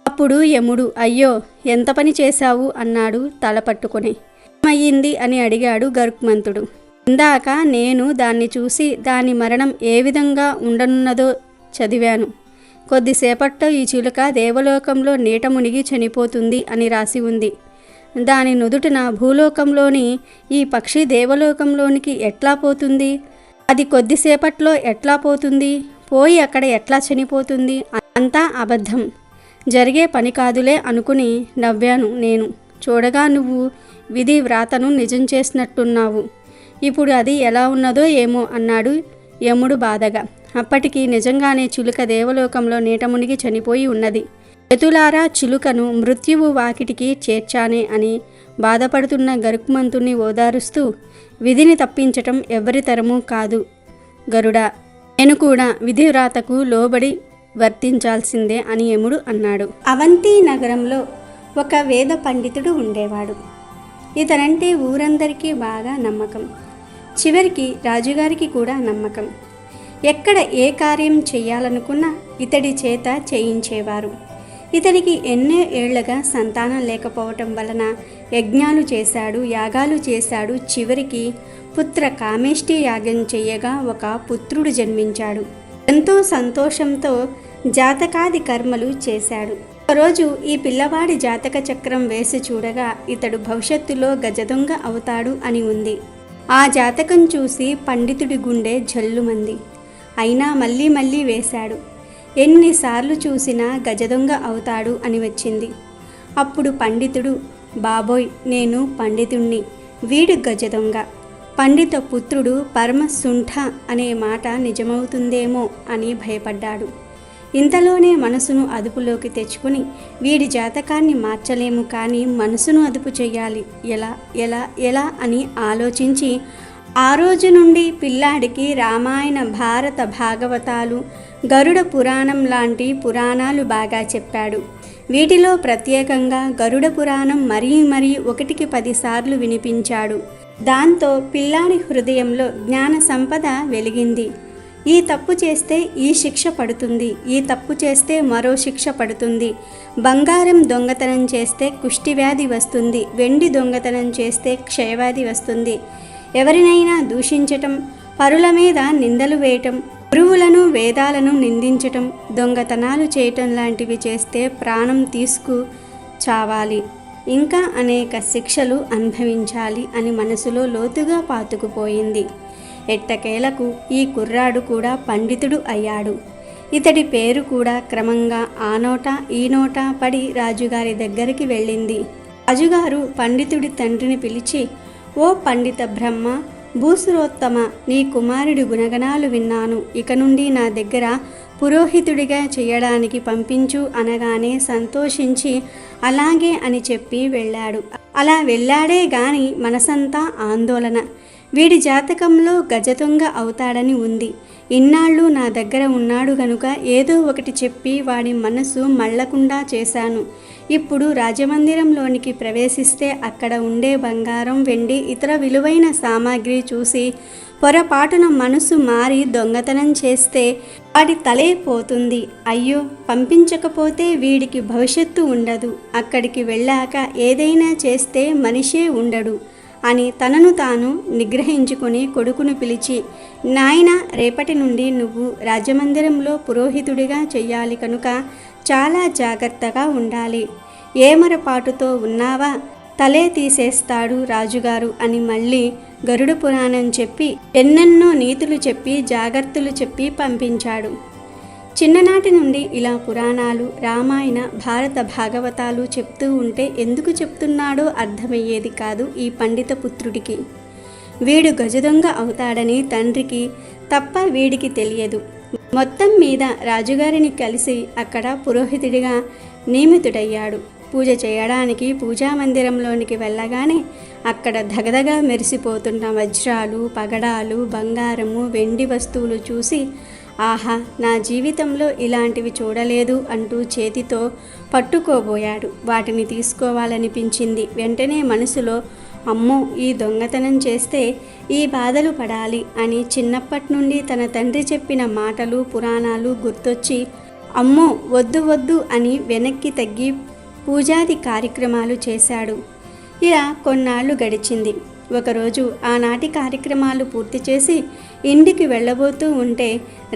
అప్పుడు యముడు, అయ్యో ఎంత పని చేశావు అన్నాడు తల పట్టుకొని. ఏమయ్యింది అని అడిగాడు గరుక్మంతుడు. ఇందాక నేను దాన్ని చూసి దాని మరణం ఏ విధంగా ఉండనున్నదో చదివాను. కొద్దిసేపట్లో ఈ చిలుక దేవలోకంలో నీట మునిగి చనిపోతుంది అని రాసి ఉంది. దాని నుదుటిన భూలోకంలోని ఈ పక్షి దేవలోకంలోనికి ఎట్లా పోతుంది? అది కొద్దిసేపట్లో ఎట్లా పోతుంది? పోయి అక్కడ ఎట్లా చనిపోతుంది? అంతా అబద్ధం. జరిగే పని కాదులే అనుకుని నవ్వాను నేను. చూడగా నువ్వు విధి వ్రాతను నిజం చేసినట్టున్నావు. ఇప్పుడు అది ఎలా ఉన్నదో ఏమో అన్నాడు యముడు బాధగా. అప్పటికి నిజంగానే చిలుక దేవలోకంలో నీట మునిగి చనిపోయి ఉన్నది. చేతులారా చిలుకను మృత్యువు వాకిటికి చేర్చానే అని బాధపడుతున్న గరుత్మంతుణ్ణి ఓదారుస్తూ, విధిని తప్పించటం ఎవరి తరమూ కాదు గరుడా, నేను కూడా విధి వ్రాతకు లోబడి వర్తించాల్సిందే అని యముడు అన్నాడు. అవంతి నగరంలో ఒక వేద పండితుడు ఉండేవాడు. ఇతనంటే ఊరందరికీ బాగా నమ్మకం. చివరికి రాజుగారికి కూడా నమ్మకం. ఎక్కడ ఏ కార్యం చెయ్యాలనుకున్నా ఇతడి చేత చేయించేవారు. ఇతడికి ఎన్నో ఏళ్లుగా సంతానం లేకపోవటం వలన యజ్ఞాలు చేశాడు, యాగాలు చేశాడు. చివరికి పుత్ర కామేష్టి యాగం చెయ్యగా ఒక పుత్రుడు జన్మించాడు. ఎంతో సంతోషంతో జాతకాది కర్మలు చేశాడు. ఒకరోజు ఈ పిల్లవాడి జాతక చక్రం వేసి చూడగా ఇతడు భవిష్యత్తులో గజదొంగ అవుతాడు అని ఉంది. ఆ జాతకం చూసి పండితుడి గుండె జల్లుమంది. అయినా మళ్ళీ మళ్ళీ వేశాడు. ఎన్నిసార్లు చూసినా గజదొంగ అవుతాడు అని వచ్చింది. అప్పుడు పండితుడు, బాబోయ్, నేను పండితుణ్ణి, వీడు గజదొంగ, పండిత పుత్రుడు పరమశుంఠ అనే మాట నిజమవుతుందేమో అని భయపడ్డాడు. ఇంతలోనే మనసును అదుపులోకి తెచ్చుకుని, వీడి జాతకాన్ని మార్చలేము కానీ మనసును అదుపు చెయ్యాలి, ఎలా ఎలా ఎలా అని ఆలోచించి ఆ రోజు నుండి పిల్లాడికి రామాయణ, భారత, భాగవతాలు, గరుడ పురాణం లాంటి పురాణాలు బాగా చెప్పాడు. వీటిలో ప్రత్యేకంగా గరుడ పురాణం మరీ 1కి 10 సార్లు వినిపించాడు. దాంతో పిల్లాడి హృదయంలో జ్ఞాన సంపద వెలిగింది. ఈ తప్పు చేస్తే ఈ శిక్ష పడుతుంది, ఈ తప్పు చేస్తే మరో శిక్ష పడుతుంది, బంగారం దొంగతనం చేస్తే కుష్టివ్యాధి వస్తుంది, వెండి దొంగతనం చేస్తే క్షయవ్యాధి వస్తుంది, ఎవరినైనా దూషించటం, పరుల మీద నిందలు వేయటం, గురువులను వేదాలను నిందించటం, దొంగతనాలు చేయటం లాంటివి చేస్తే ప్రాణం తీసుకు చావాలి, ఇంకా అనేక శిక్షలు అనుభవించాలి అని మనసులో లోతుగా పాతుకుపోయింది. ఎట్టకేలకు ఈ కుర్రాడు కూడా పండితుడు అయ్యాడు. ఇతడి పేరు కూడా క్రమంగా ఆ నోట ఈ నోట పడి రాజుగారి దగ్గరికి వెళ్ళింది. రాజుగారు పండితుడి తండ్రిని పిలిచి, ఓ పండిత బ్రహ్మ, భూసురోత్తమ, నీ కుమారుడి గుణగణాలు విన్నాను. ఇక నుండి నా దగ్గర పురోహితుడిగా చేయడానికి పంపించు అనగానే సంతోషించి అలాగే అని చెప్పి వెళ్ళాడు. అలా వెళ్ళాడే గాని మనసంతా ఆందోళన. వీడి జాతకంలో గజదొంగ అవుతాడని ఉంది. ఇన్నాళ్ళు నా దగ్గర ఉన్నాడు గనుక ఏదో ఒకటి చెప్పి వాడి మనసు మళ్ళకుండా చేశాను. ఇప్పుడు రాజమందిరంలోనికి ప్రవేశిస్తే అక్కడ ఉండే బంగారం, వెండి, ఇతర విలువైన సామాగ్రి చూసి పొరపాటున మనసు మారి దొంగతనం చేస్తే వాడి తలే పోతుంది. అయ్యో, పంపించకపోతే వీడికి భవిష్యత్తు ఉండదు. అక్కడికి వెళ్ళాక ఏదైనా చేస్తే మనిషే ఉండడు అని తనను తాను నిగ్రహించుకొని కొడుకును పిలిచి, నాయనా, రేపటి నుండి నువ్వు రాజమందిరంలో పురోహితుడిగా చెయ్యాలి కనుక చాలా జాగ్రత్తగా ఉండాలి. ఏమరపాటుతో ఉన్నావా, తలే తీసేస్తాడు రాజుగారు అని మళ్ళీ గరుడ పురాణం చెప్పి ఎన్నెన్నో నీతులు చెప్పి జాగ్రత్తలు చెప్పి పంపించాడు. చిన్ననాటి నుండి ఇలా పురాణాలు, రామాయణ, భారత, భాగవతాలు చెప్తూ ఉంటే ఎందుకు చెప్తున్నాడో అర్థమయ్యేది కాదు ఈ పండిత పుత్రుడికి. వీడు గజదొంగ అవుతాడని తండ్రికి తప్ప వీడికి తెలియదు. మొత్తం మీద రాజుగారిని కలిసి అక్కడ పురోహితుడిగా నియమితుడయ్యాడు. పూజ చేయడానికి పూజా మందిరంలోనికి వెళ్ళగానే అక్కడ ధగధగా మెరిసిపోతున్న వజ్రాలు, పగడాలు, బంగారము, వెండి వస్తువులు చూసి, ఆహా, నా జీవితంలో ఇలాంటివి చూడలేదు అంటూ చేతితో పట్టుకోబోయాడు. వాటిని తీసుకోవాలనిపించింది. వెంటనే మనసులో, అమ్మో, ఈ దొంగతనం చేస్తే ఈ బాధలు పడాలి అని చిన్నప్పటి నుండి తన తండ్రి చెప్పిన మాటలు, పురాణాలు గుర్తొచ్చి, అమ్మో, వద్దు వద్దు అని వెనక్కి తగ్గి పూజాది కార్యక్రమాలు చేశాడు. ఇలా కొన్నాళ్ళు గడిచింది. ఒకరోజు ఆనాటి కార్యక్రమాలు పూర్తి చేసి ఇంటికి వెళ్ళబోతూ ఉంటే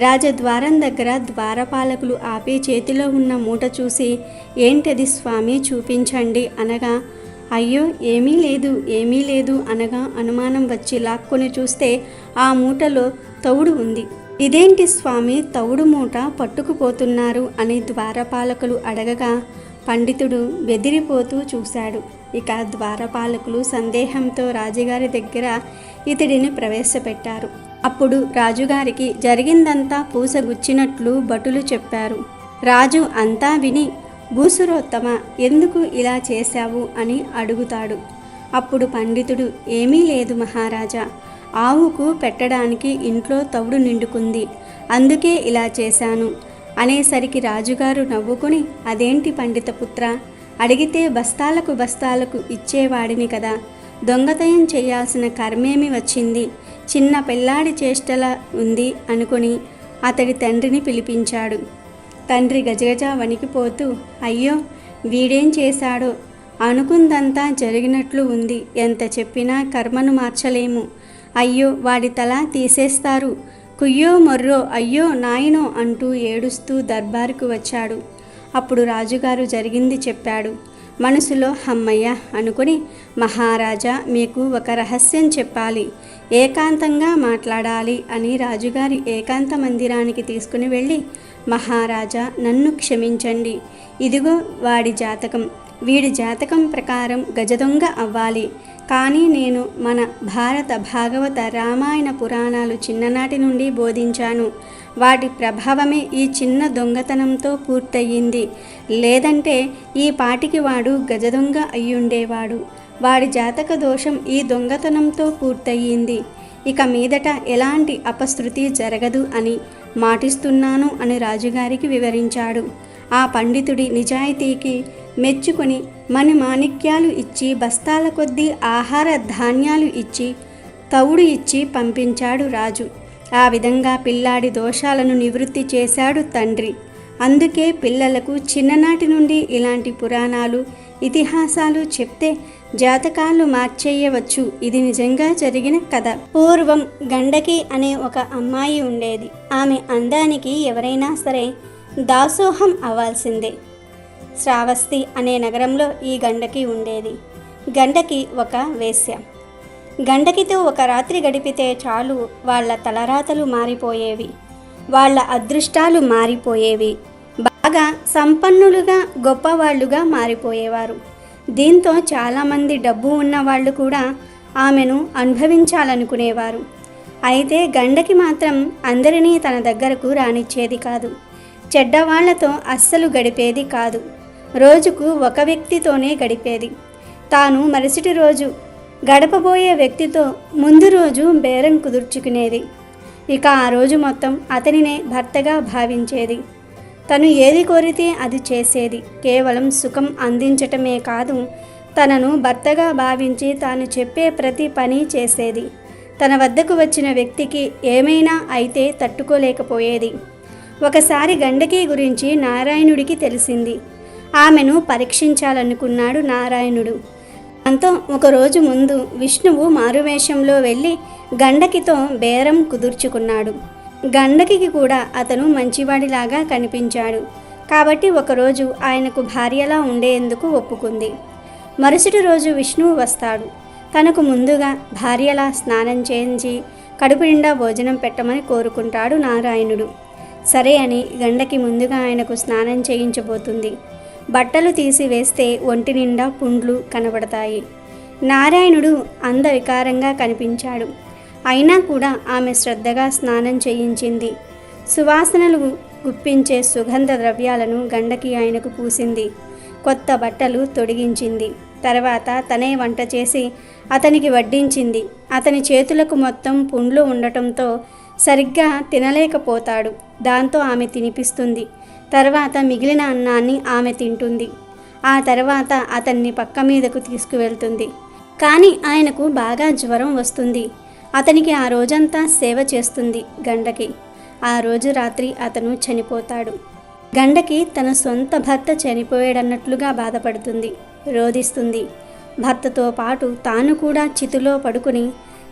రాజద్వారం దగ్గర ద్వారపాలకులు ఆపి చేతిలో ఉన్న మూట చూసి, ఏంటది స్వామి, చూపించండి అనగా, అయ్యో, ఏమీ లేదు ఏమీ లేదు అనగా అనుమానం వచ్చి లాక్కొని చూస్తే ఆ మూటలో తౌడు ఉంది. ఇదేంటి స్వామి తవుడు మూట పట్టుకుపోతున్నారు అని ద్వారపాలకులు అడగగా పండితుడు బెదిరిపోతూ చూశాడు. ఇక ద్వారపాలకులు సందేహంతో రాజుగారి దగ్గర ఇతడిని ప్రవేశపెట్టారు. అప్పుడు రాజుగారికి జరిగిందంతా పూసగుచ్చినట్లు భటులు చెప్పారు. రాజు అంతా విని, భూసురోత్తమ, ఎందుకు ఇలా చేశావు అని అడుగుతాడు. అప్పుడు పండితుడు, ఏమీ లేదు మహారాజా, ఆవుకు పెట్టడానికి ఇంట్లో తవుడు నిండుకుంది, అందుకే ఇలా చేశాను అనేసరికి రాజుగారు నవ్వుకుని, అదేంటి పండితపుత్ర, అడిగితే బస్తాలకు బస్తాలకు ఇచ్చేవాడిని కదా, దొంగతనం చేయాల్సిన కర్మేమి వచ్చింది, చిన్న పిల్లాడి చేష్టలా ఉంది అనుకుని అతడి తండ్రిని పిలిపించాడు. తండ్రి గజగజ వణికిపోతూ, అయ్యో వీడేం చేశాడో, అనుకుందంతా జరిగినట్లు ఉంది, ఎంత చెప్పినా కర్మను మార్చలేము, అయ్యో వాడి తల తీసేస్తారు, కుయ్యో మొర్రో అయ్యో నాయనో అంటూ ఏడుస్తూ దర్బారుకు వచ్చాడు. అప్పుడు రాజుగారు జరిగింది చెప్పాడు. మనసులో హమ్మయ్య అనుకుని, మహారాజా మీకు ఒక రహస్యం చెప్పాలి, ఏకాంతంగా మాట్లాడాలి అని రాజుగారి ఏకాంత మందిరానికి తీసుకుని వెళ్ళి, మహారాజా నన్ను క్షమించండి, ఇదిగో వాడి జాతకం, వీడి జాతకం ప్రకారం గజదొంగ అవ్వాలి, కానీ నేను మన భారత భాగవత రామాయణ పురాణాలు చిన్ననాటి నుండి బోధించాను, వాటి ప్రభావమే ఈ చిన్న దొంగతనంతో పూర్తయింది, లేదంటే ఈ పాటికి వాడు గజదొంగ అయ్యుండేవాడు, వాడి జాతక దోషం ఈ దొంగతనంతో పూర్తయింది, ఇక మీదట ఎలాంటి అపశృతి జరగదు అని మాటిస్తున్నాను అని రాజుగారికి వివరించాడు. ఆ పండితుడి నిజాయితీకి మెచ్చుకొని మణిమాణిక్యాలు ఇచ్చి, బస్తాల కొద్దీ ఆహార ధాన్యాలు ఇచ్చి, తవుడు ఇచ్చి పంపించాడు రాజు. ఆ విధంగా పిల్లాడి దోషాలను నివృత్తి చేశాడు తండ్రి. అందుకే పిల్లలకు చిన్ననాటి నుండి ఇలాంటి పురాణాలు, ఇతిహాసాలు చెప్తే జాతకాలు మార్చేయవచ్చు. ఇది నిజంగా జరిగిన కథ. పూర్వం గండకి అనే ఒక అమ్మాయి ఉండేది. ఆమె అందానికి ఎవరైనా సరే దాసోహం అవ్వాల్సిందే. శ్రావస్తి అనే నగరంలో ఈ గండకి ఉండేది. గండకి ఒక వేశ్య. గండకితో ఒక రాత్రి గడిపితే చాలు వాళ్ళ తలరాతలు మారిపోయేవి, వాళ్ళ అదృష్టాలు మారిపోయేవి, బాగా సంపన్నులుగా గొప్పవాళ్లుగా మారిపోయేవారు. దీంతో చాలామంది డబ్బు ఉన్నవాళ్ళు కూడా ఆమెను అనుభవించాలనుకునేవారు. అయితే గండకి మాత్రం అందరినీ తన దగ్గరకు రానిచ్చేది కాదు. చెడ్డవాళ్లతో అస్సలు గడిపేది కాదు. రోజుకు ఒక వ్యక్తితోనే గడిపేది. తాను మరుసటి రోజు గడపబోయే వ్యక్తితో ముందు రోజు బేరం కుదుర్చుకునేది. ఇక ఆ రోజు మొత్తం అతనినే భర్తగా భావించేది. తను ఏది కోరితే అది చేసేది. కేవలం సుఖం అందించటమే కాదు, తనను భర్తగా భావించి తాను చెప్పే ప్రతి పని చేసేది. తన వద్దకు వచ్చిన వ్యక్తికి ఏమైనా అయితే తట్టుకోలేకపోయేది. ఒకసారి గండకి గురించి నారాయణుడికి తెలిసింది. ఆమెను పరీక్షించాలనుకున్నాడు నారాయణుడు. దాంతో ఒకరోజు ముందు విష్ణువు మారువేషంలో వెళ్ళి గండకితో బేరం కుదుర్చుకున్నాడు. గండకి కూడా అతను మంచివాడిలాగా కనిపించాడు కాబట్టి ఒకరోజు ఆయనకు భార్యలా ఉండేందుకు ఒప్పుకుంది. మరుసటి రోజు విష్ణువు వస్తాడు. తనకు ముందుగా భార్యలా స్నానం చేయించి కడుపు నిండా భోజనం పెట్టమని కోరుకుంటాడు నారాయణుడు. సరే అని గండకి ముందుగా ఆయనకు స్నానం చేయించబోతుంది. బట్టలు తీసివేస్తే ఒంటి నిండా పుండ్లు కనబడతాయి. నారాయణుడు అందవికారంగా కనిపించాడు. అయినా కూడా ఆమె శ్రద్ధగా స్నానం చేయించింది. సువాసనలు గుప్పించే సుగంధ ద్రవ్యాలను గండకి ఆయనకు పూసింది. కొత్త బట్టలు తొడిగించింది. తర్వాత తనే వంట చేసి అతనికి వడ్డించింది. అతని చేతులకు మొత్తం పుండ్లు ఉండటంతో సరిగ్గా తినలేకపోతాడు. దాంతో ఆమె తినిపిస్తుంది. తర్వాత మిగిలిన అన్నాన్ని ఆమె తింటుంది. ఆ తర్వాత అతన్ని పక్క మీదకు తీసుకువెళ్తుంది. కానీ ఆయనకు బాగా జ్వరం వస్తుంది. అతనికి ఆ రోజంతా సేవ చేస్తుంది గండకి. ఆ రోజు రాత్రి అతను చనిపోతాడు. గండకి తన సొంత భర్త చనిపోయాడన్నట్లుగా బాధపడుతుంది, రోదిస్తుంది. భర్తతో పాటు తాను కూడా చితిలో పడుకుని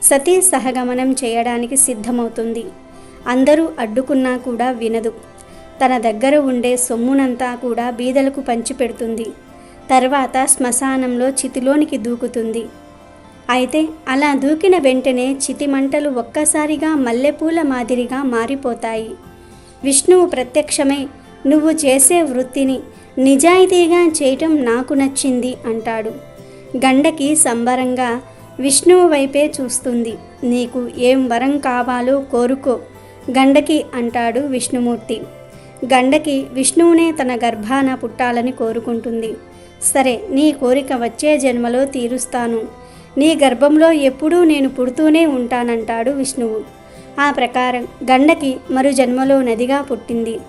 సతీ సహగమనం చేయడానికి సిద్ధమవుతుంది. అందరూ అడ్డుకున్నా కూడా వినదు. తన దగ్గర ఉండే సొమ్మునంతా కూడా బీదలకు పంచిపెడుతుంది. తర్వాత శ్మశానంలో చితిలోనికి దూకుతుంది. అయితే అలా దూకిన వెంటనే చితిమంటలు ఒక్కసారిగా మల్లెపూల మాదిరిగా మారిపోతాయి. విష్ణువు ప్రత్యక్షమై నువ్వు చేసే వృత్తిని నిజాయితీగా చేయటం నాకు నచ్చింది అంటాడు. గండకి సంబరంగా విష్ణువు వైపే చూస్తుంది. నీకు ఏం వరం కావాలో కోరుకో గండకి అంటాడు విష్ణుమూర్తి. గండకి విష్ణువునే తన గర్భాన పుట్టాలని కోరుకుంటుంది. సరే, నీ కోరిక వచ్చే జన్మలో తీరుస్తాను. నీ గర్భంలో ఎప్పుడూ నేను పుడుతూనే ఉంటానంటాడు విష్ణువు. ఆ ప్రకారం గండకి మరు జన్మలో నదిగా పుట్టింది.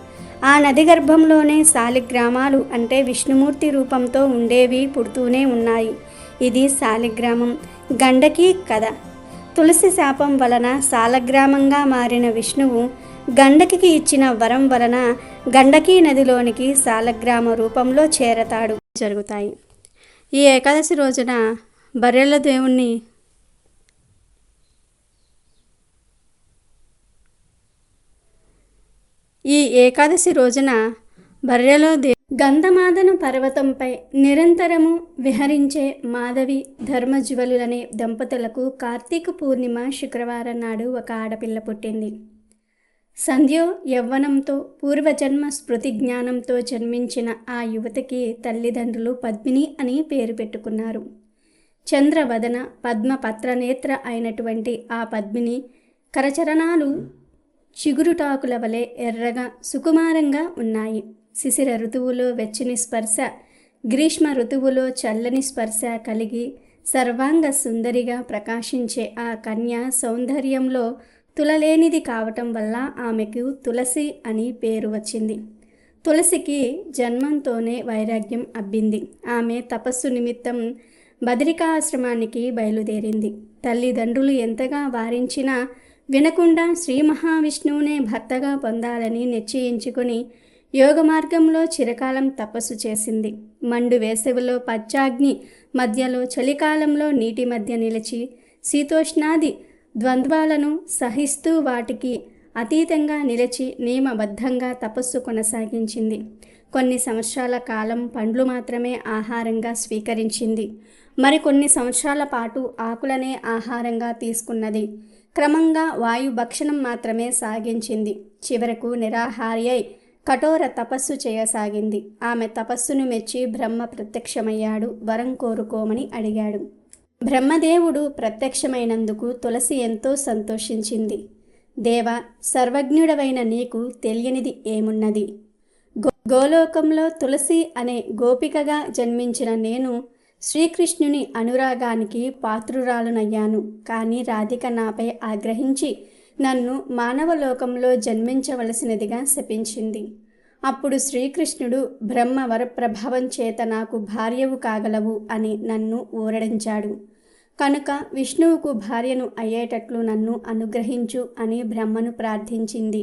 ఆ నది గర్భంలోనే శాలిగ్రామాలు అంటే విష్ణుమూర్తి రూపంతో ఉండేవి పుడుతూనే ఉన్నాయి. ఇది శాలిగ్రామం గండకి కథ. తులసి శాపం వలన శాలగ్రామంగా మారిన విష్ణువు గండకి ఇచ్చిన వరం వలన గండకీ నదిలోనికి శాలగ్రామ రూపంలో చేరతాడు జరుగుతాయి. ఈ ఏకాదశి రోజున బర్రెల దేవుణ్ణి గంధమాదన పర్వతంపై నిరంతరము విహరించే మాధవి ధర్మజ్వలులనే దంపతులకు కార్తీక పూర్ణిమ శుక్రవారం నాడు ఒక ఆడపిల్ల పుట్టింది. సంధ్యో యవ్వనంతో పూర్వజన్మ స్మృతి జ్ఞానంతో జన్మించిన ఆ యువతికి తల్లిదండ్రులు పద్మిని అని పేరు పెట్టుకున్నారు. చంద్రవదన పద్మపత్రనేత్ర అయినటువంటి ఆ పద్మిని కరచరణాలు చిగురుటాకుల వలె ఎర్రగా సుకుమారంగా ఉన్నాయి. శిశిర ఋతువులో వెచ్చని స్పర్శ, గ్రీష్మ ఋతువులో చల్లని స్పర్శ కలిగి సర్వాంగ సుందరిగా ప్రకాశించే ఆ కన్య సౌందర్యంలో తులలేనిది కావటం వల్ల ఆమెకు తులసి అని పేరు వచ్చింది. తులసికి జన్మంతోనే వైరాగ్యం అబ్బింది. ఆమె తపస్సు నిమిత్తం బదరికాశ్రమానికి బయలుదేరింది. తల్లిదండ్రులు ఎంతగా వారించినా వినకుండా శ్రీ మహావిష్ణువునే భర్తగా పొందాలని నిశ్చయించుకొని యోగ మార్గంలో చిరకాలం తపస్సు చేసింది. మండు వేసవిలో పచ్చాగ్ని మధ్యలో, చలికాలంలో నీటి మధ్య నిలిచి శీతోష్ణాది ద్వంద్వాలను సహిస్తూ వాటికి అతీతంగా నిలిచి నియమబద్ధంగా తపస్సు కొనసాగించింది. కొన్ని సంవత్సరాల కాలం పండ్లు మాత్రమే ఆహారంగా స్వీకరించింది. మరికొన్ని సంవత్సరాల పాటు ఆకులనే ఆహారంగా తీసుకున్నది. క్రమంగా వాయు భక్షణం మాత్రమే సాగించింది. చివరకు నిరాహారి అయి కఠోర తపస్సు చేయసాగింది. ఆమె తపస్సును మెచ్చి బ్రహ్మ ప్రత్యక్షమయ్యాడు. వరం కోరుకోమని అడిగాడు. బ్రహ్మదేవుడు ప్రత్యక్షమైనందుకు తులసి ఎంతో సంతోషించింది. దేవ, సర్వజ్ఞుడవైన నీకు తెలియనిది ఏమున్నది? గోలోకంలో తులసి అనే గోపికగా జన్మించిన నేను శ్రీకృష్ణుని అనురాగానికి పాత్రురాలునయ్యాను. కానీ రాధిక నాపై ఆగ్రహించి నన్ను మానవలోకంలో జన్మించవలసినదిగా శపించింది. అప్పుడు శ్రీకృష్ణుడు బ్రహ్మ వరప్రభావం చేత నాకు భార్యవు కాగలవు అని నన్ను ఊరడించాడు. కనుక విష్ణువుకు భార్యను అయ్యేటట్లు నన్ను అనుగ్రహించు అని బ్రహ్మను ప్రార్థించింది.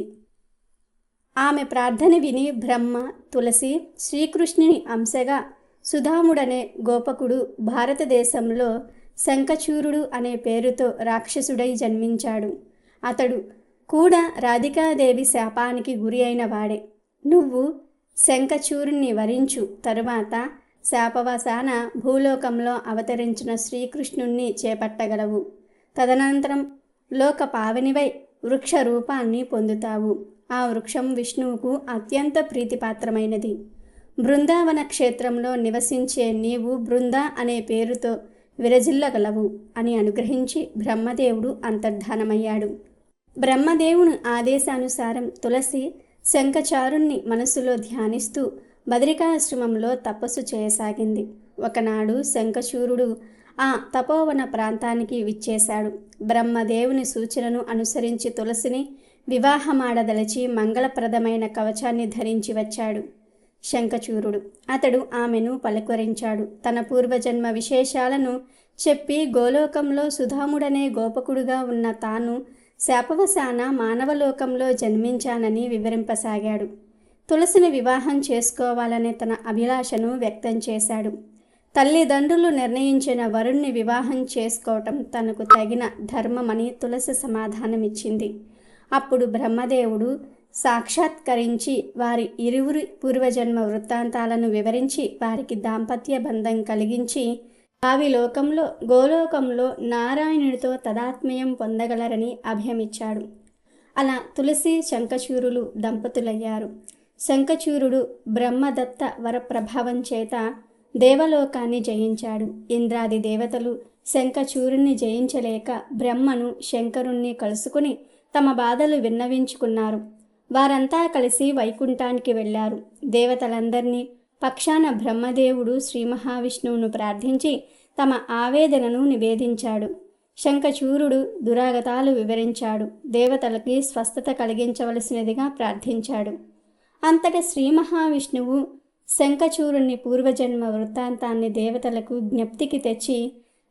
ఆమె ప్రార్థన విని బ్రహ్మ తులసి శ్రీకృష్ణుని అంశగా సుధాముడనే గోపకుడు భారతదేశంలో శంఖచూరుడు అనే పేరుతో రాక్షసుడై జన్మించాడు. అతడు కూడా రాధికాదేవి శాపానికి గురి అయిన వాడే. నువ్వు శంఖచూరుణ్ణి వరించు. తరువాత శాపవశాన భూలోకంలో అవతరించిన శ్రీకృష్ణుణ్ణి చేపట్టగలవు. తదనంతరం లోక పావనివై వృక్ష రూపాన్ని పొందుతావు. ఆ వృక్షం విష్ణువుకు అత్యంత ప్రీతిపాత్రమైనది. బృందావన క్షేత్రంలో నివసించే నీవు బృంద అనే పేరుతో విరజిల్లగలవు అని అనుగ్రహించి బ్రహ్మదేవుడు అంతర్ధానమయ్యాడు. బ్రహ్మదేవుని ఆదేశానుసారం తులసి శంఖచారుణ్ణి మనసులో ధ్యానిస్తూ బదరికాశ్రమంలో తపస్సు చేయసాగింది. ఒకనాడు శంఖచూరుడు ఆ తపోవన ప్రాంతానికి విచ్చేశాడు. బ్రహ్మదేవుని సూచనను అనుసరించి తులసిని వివాహమాడదలచి మంగళప్రదమైన కవచాన్ని ధరించి వచ్చాడు శంఖచూరుడు. అతడు ఆమెను పలకరించాడు. తన పూర్వజన్మ విశేషాలను చెప్పి గోలోకంలో సుధాముడనే గోపకుడుగా ఉన్న తాను శాపవశాన మానవలోకంలో జన్మించానని వివరింపసాగాడు. తులసిని వివాహం చేసుకోవాలనే తన అభిలాషను వ్యక్తం చేశాడు. తల్లిదండ్రులు నిర్ణయించిన వరుణ్ణి వివాహం చేసుకోవటం తనకు తగిన ధర్మమని తులసి సమాధానమిచ్చింది. అప్పుడు బ్రహ్మదేవుడు సాక్షాత్కరించి వారి ఇరువురి పూర్వజన్మ వృత్తాంతాలను వివరించి వారికి దాంపత్య బంధం కలిగించి భావి లోకంలో గోలోకంలో నారాయణుడితో తదాత్మ్యం పొందగలరని అభయమిచ్చాడు. అలా తులసి శంఖచూరులు దంపతులయ్యారు. శంఖచూరుడు బ్రహ్మదత్త వరప్రభావం చేత దేవలోకాన్ని జయించాడు. ఇంద్రాది దేవతలు శంఖచూరుణ్ణి జయించలేక బ్రహ్మను శంకరుణ్ణి కలుసుకుని తమ బాధలు విన్నవించుకున్నారు. వారంతా కలిసి వైకుంఠానికి వెళ్ళారు. దేవతలందరినీ పక్షాన బ్రహ్మదేవుడు శ్రీ మహావిష్ణువును ప్రార్థించి తమ ఆవేదనను నివేదించాడు. శంఖచూరుడు దురాగతాలు వివరించాడు. దేవతలకి స్వస్థత కలిగించవలసినదిగా ప్రార్థించాడు. అంతటా శ్రీ మహావిష్ణువు శంఖచూరుని పూర్వజన్మ వృత్తాంతాన్ని దేవతలకు జ్ఞప్తికి తెచ్చి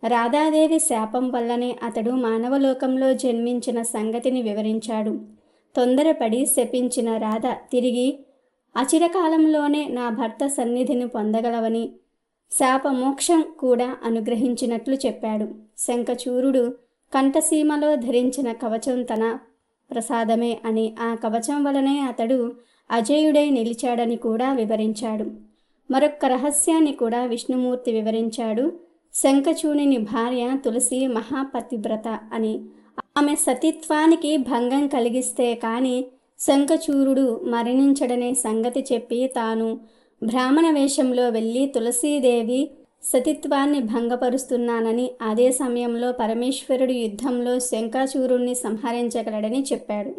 రాధాదేవి శాపం వల్లనే అతడు మానవలోకంలో జన్మించిన సంగతిని వివరించాడు. తొందరపడి శపించిన రాధ తిరిగి అచిరకాలంలోనే నా భర్త సన్నిధిని పొందగలవని శాపమోక్షం కూడా అనుగ్రహించినట్లు చెప్పాడు. శంఖచూరుడు కంఠసీమలో ధరించిన కవచం తన ప్రసాదమే అని, ఆ కవచం వలనే అతడు అజేయుడై నిలిచాడని కూడా వివరించాడు. మరొక్క రహస్యాన్ని కూడా విష్ణుమూర్తి వివరించాడు. శంఖచూరుని భార్య తులసి మహాపతివ్రత అని, ఆమె సతీత్వానికి భంగం కలిగిస్తే కాని శంఖచూరుడు మరణించడనే సంగతి చెప్పి తాను బ్రాహ్మణ వేషంలో వెళ్ళి తులసీదేవి సతీత్వాన్ని భంగపరుస్తున్నానని, అదే సమయంలో పరమేశ్వరుడు యుద్ధంలో శంఖచూరుణ్ణి సంహరించగలడని చెప్పాడు.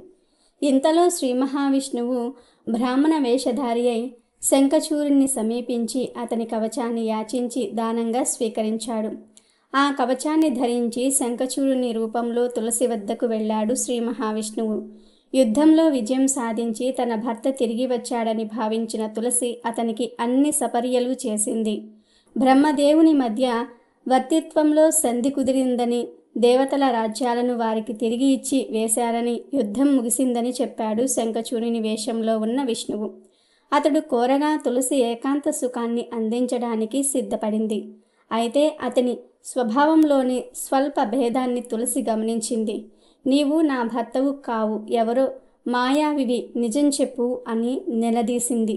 ఇంతలో శ్రీ మహావిష్ణువు బ్రాహ్మణ వేషధారి అయి శంఖచూరుణ్ణి సమీపించి అతని కవచాన్ని యాచించి దానంగా స్వీకరించాడు. ఆ కవచాన్ని ధరించి శంఖచూరుని రూపంలో తులసి వద్దకు వెళ్ళాడు శ్రీ మహావిష్ణువు. యుద్ధంలో విజయం సాధించి తన భర్త తిరిగి వచ్చాడని భావించిన తులసి అతనికి అన్ని సపర్యలు చేసింది. బ్రహ్మదేవుని మధ్య వర్తిత్వంలో సంధి కుదిరిందని, దేవతల రాజ్యాలను వారికి తిరిగి ఇచ్చి వేశారని, యుద్ధం ముగిసిందని చెప్పాడు శంఖచూరుని వేషంలో ఉన్న విష్ణువు. అతడు కోరగా తులసి ఏకాంత సుఖాన్ని అందించడానికి సిద్ధపడింది. అయితే అతని స్వభావంలోని స్వల్ప భేదాన్ని తులసి గమనించింది. నీవు నా భర్తవు కావు, ఎవరో మాయావివి, నిజం చెప్పు అని నిలదీసింది.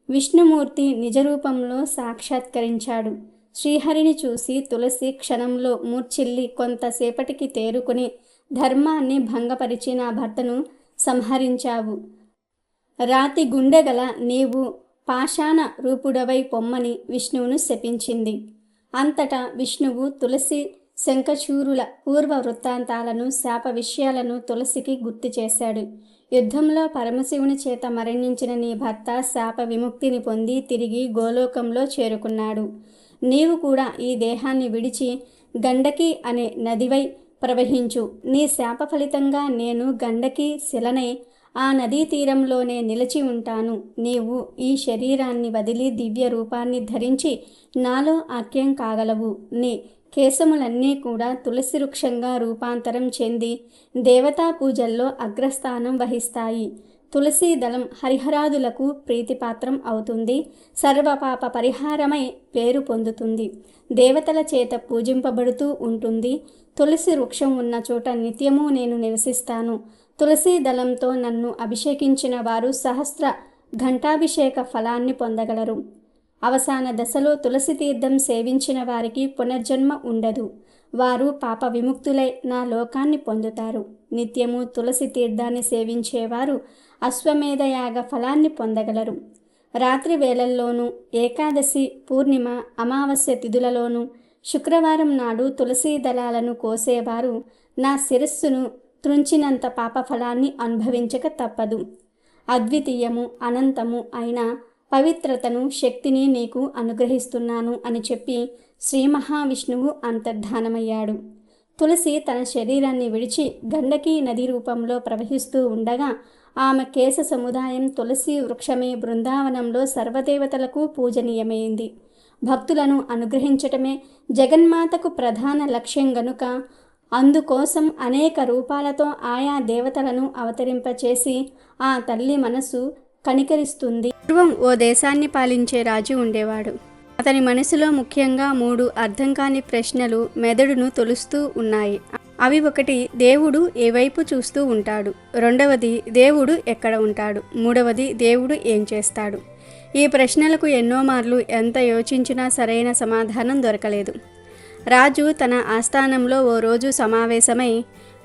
విష్ణుమూర్తి నిజరూపంలో సాక్షాత్కరించాడు. శ్రీహరిని చూసి తులసి క్షణంలో మూర్ఛిల్లి కొంతసేపటికి తేరుకుని, ధర్మాన్ని భంగపరిచి నా భర్తను సంహరించావు. రాతి గుండెగల నీవు పాషాణ రూపుడవై పొమ్మని విష్ణువును శపించింది. అంతటా విష్ణువు తులసి శంఖచూరుల పూర్వ వృత్తాంతాలను, శాప విషయాలను తులసికి గుర్తు చేశాడు. యుద్ధంలో పరమశివుని చేత మరణించిన నీ భర్త శాప విముక్తిని పొంది తిరిగి గోలోకంలో చేరుకున్నాడు. నీవు కూడా ఈ దేహాన్ని విడిచి గండకి అనే నదివై ప్రవహించు. నీ శాప ఫలితంగా నేను గండకి శిలనై ఆ నదీ తీరంలోనే నిలిచి ఉంటాను. నీవు ఈ శరీరాన్ని వదిలి దివ్య రూపాన్ని ధరించి నాలో ఐక్యం కాగలవు. నీ కేశములన్నీ కూడా తులసి వృక్షంగా రూపాంతరం చెంది దేవతా పూజల్లో అగ్రస్థానం వహిస్తాయి. తులసీ దళం హరిహరాదులకు ప్రీతిపాత్రం అవుతుంది. సర్వపాప పరిహారమై పేరు పొందుతుంది. దేవతల చేత పూజింపబడుతూ ఉంటుంది. తులసి వృక్షం ఉన్న చోట నిత్యము నేను నివసిస్తాను. తులసీ దళంతో నన్ను అభిషేకించిన వారు సహస్ర ఘంటాభిషేక ఫలాన్ని పొందగలరు. అవసాన దశలో తులసి తీర్థం సేవించిన వారికి పునర్జన్మ ఉండదు. వారు పాప విముక్తులై నా లోకాన్ని పొందుతారు. నిత్యము తులసి తీర్థాన్ని సేవించేవారు అశ్వమేధయాగ ఫలాన్ని పొందగలరు. రాత్రి వేళల్లోనూ, ఏకాదశి, పూర్ణిమ, అమావాస్య తిథులలోనూ, శుక్రవారం నాడు తులసీ దళాలను కోసేవారు నా శిరస్సును త్రుంచినంత పాప ఫలాన్ని అనుభవించక తప్పదు. అద్వితీయము, అనంతము అయిన పవిత్రతను, శక్తిని నీకు అనుగ్రహిస్తున్నాను అని చెప్పి శ్రీ మహావిష్ణువు అంతర్ధానమయ్యాడు. తులసి తన శరీరాన్ని విడిచి గండకీ నది రూపంలో ప్రవహిస్తూ ఉండగా ఆమె కేశ సముదాయం తులసి వృక్షమే బృందావనంలో సర్వదేవతలకు పూజనీయమైంది. భక్తులను అనుగ్రహించటమే జగన్మాతకు ప్రధాన లక్ష్యం గనుక అందుకోసం అనేక రూపాలతో ఆయా దేవతలను అవతరింపచేసి ఆ తల్లి మనసు కనికరిస్తుంది. పూర్వం ఓ దేశాన్ని పాలించే రాజు ఉండేవాడు. అతని మనసులో ముఖ్యంగా 3 అర్థం కాని ప్రశ్నలు మెదడును తొలుస్తూ ఉన్నాయి. అవి: 1, దేవుడు ఏ వైపు చూస్తూ ఉంటాడు? 2వది, దేవుడు ఎక్కడ ఉంటాడు? 3వది, దేవుడు ఏం చేస్తాడు? ఈ ప్రశ్నలకు ఎన్నో మార్లు ఎంత యోచించినా సరైన సమాధానం దొరకలేదు. రాజు తన ఆస్థానంలో ఓ రోజు సమావేశమై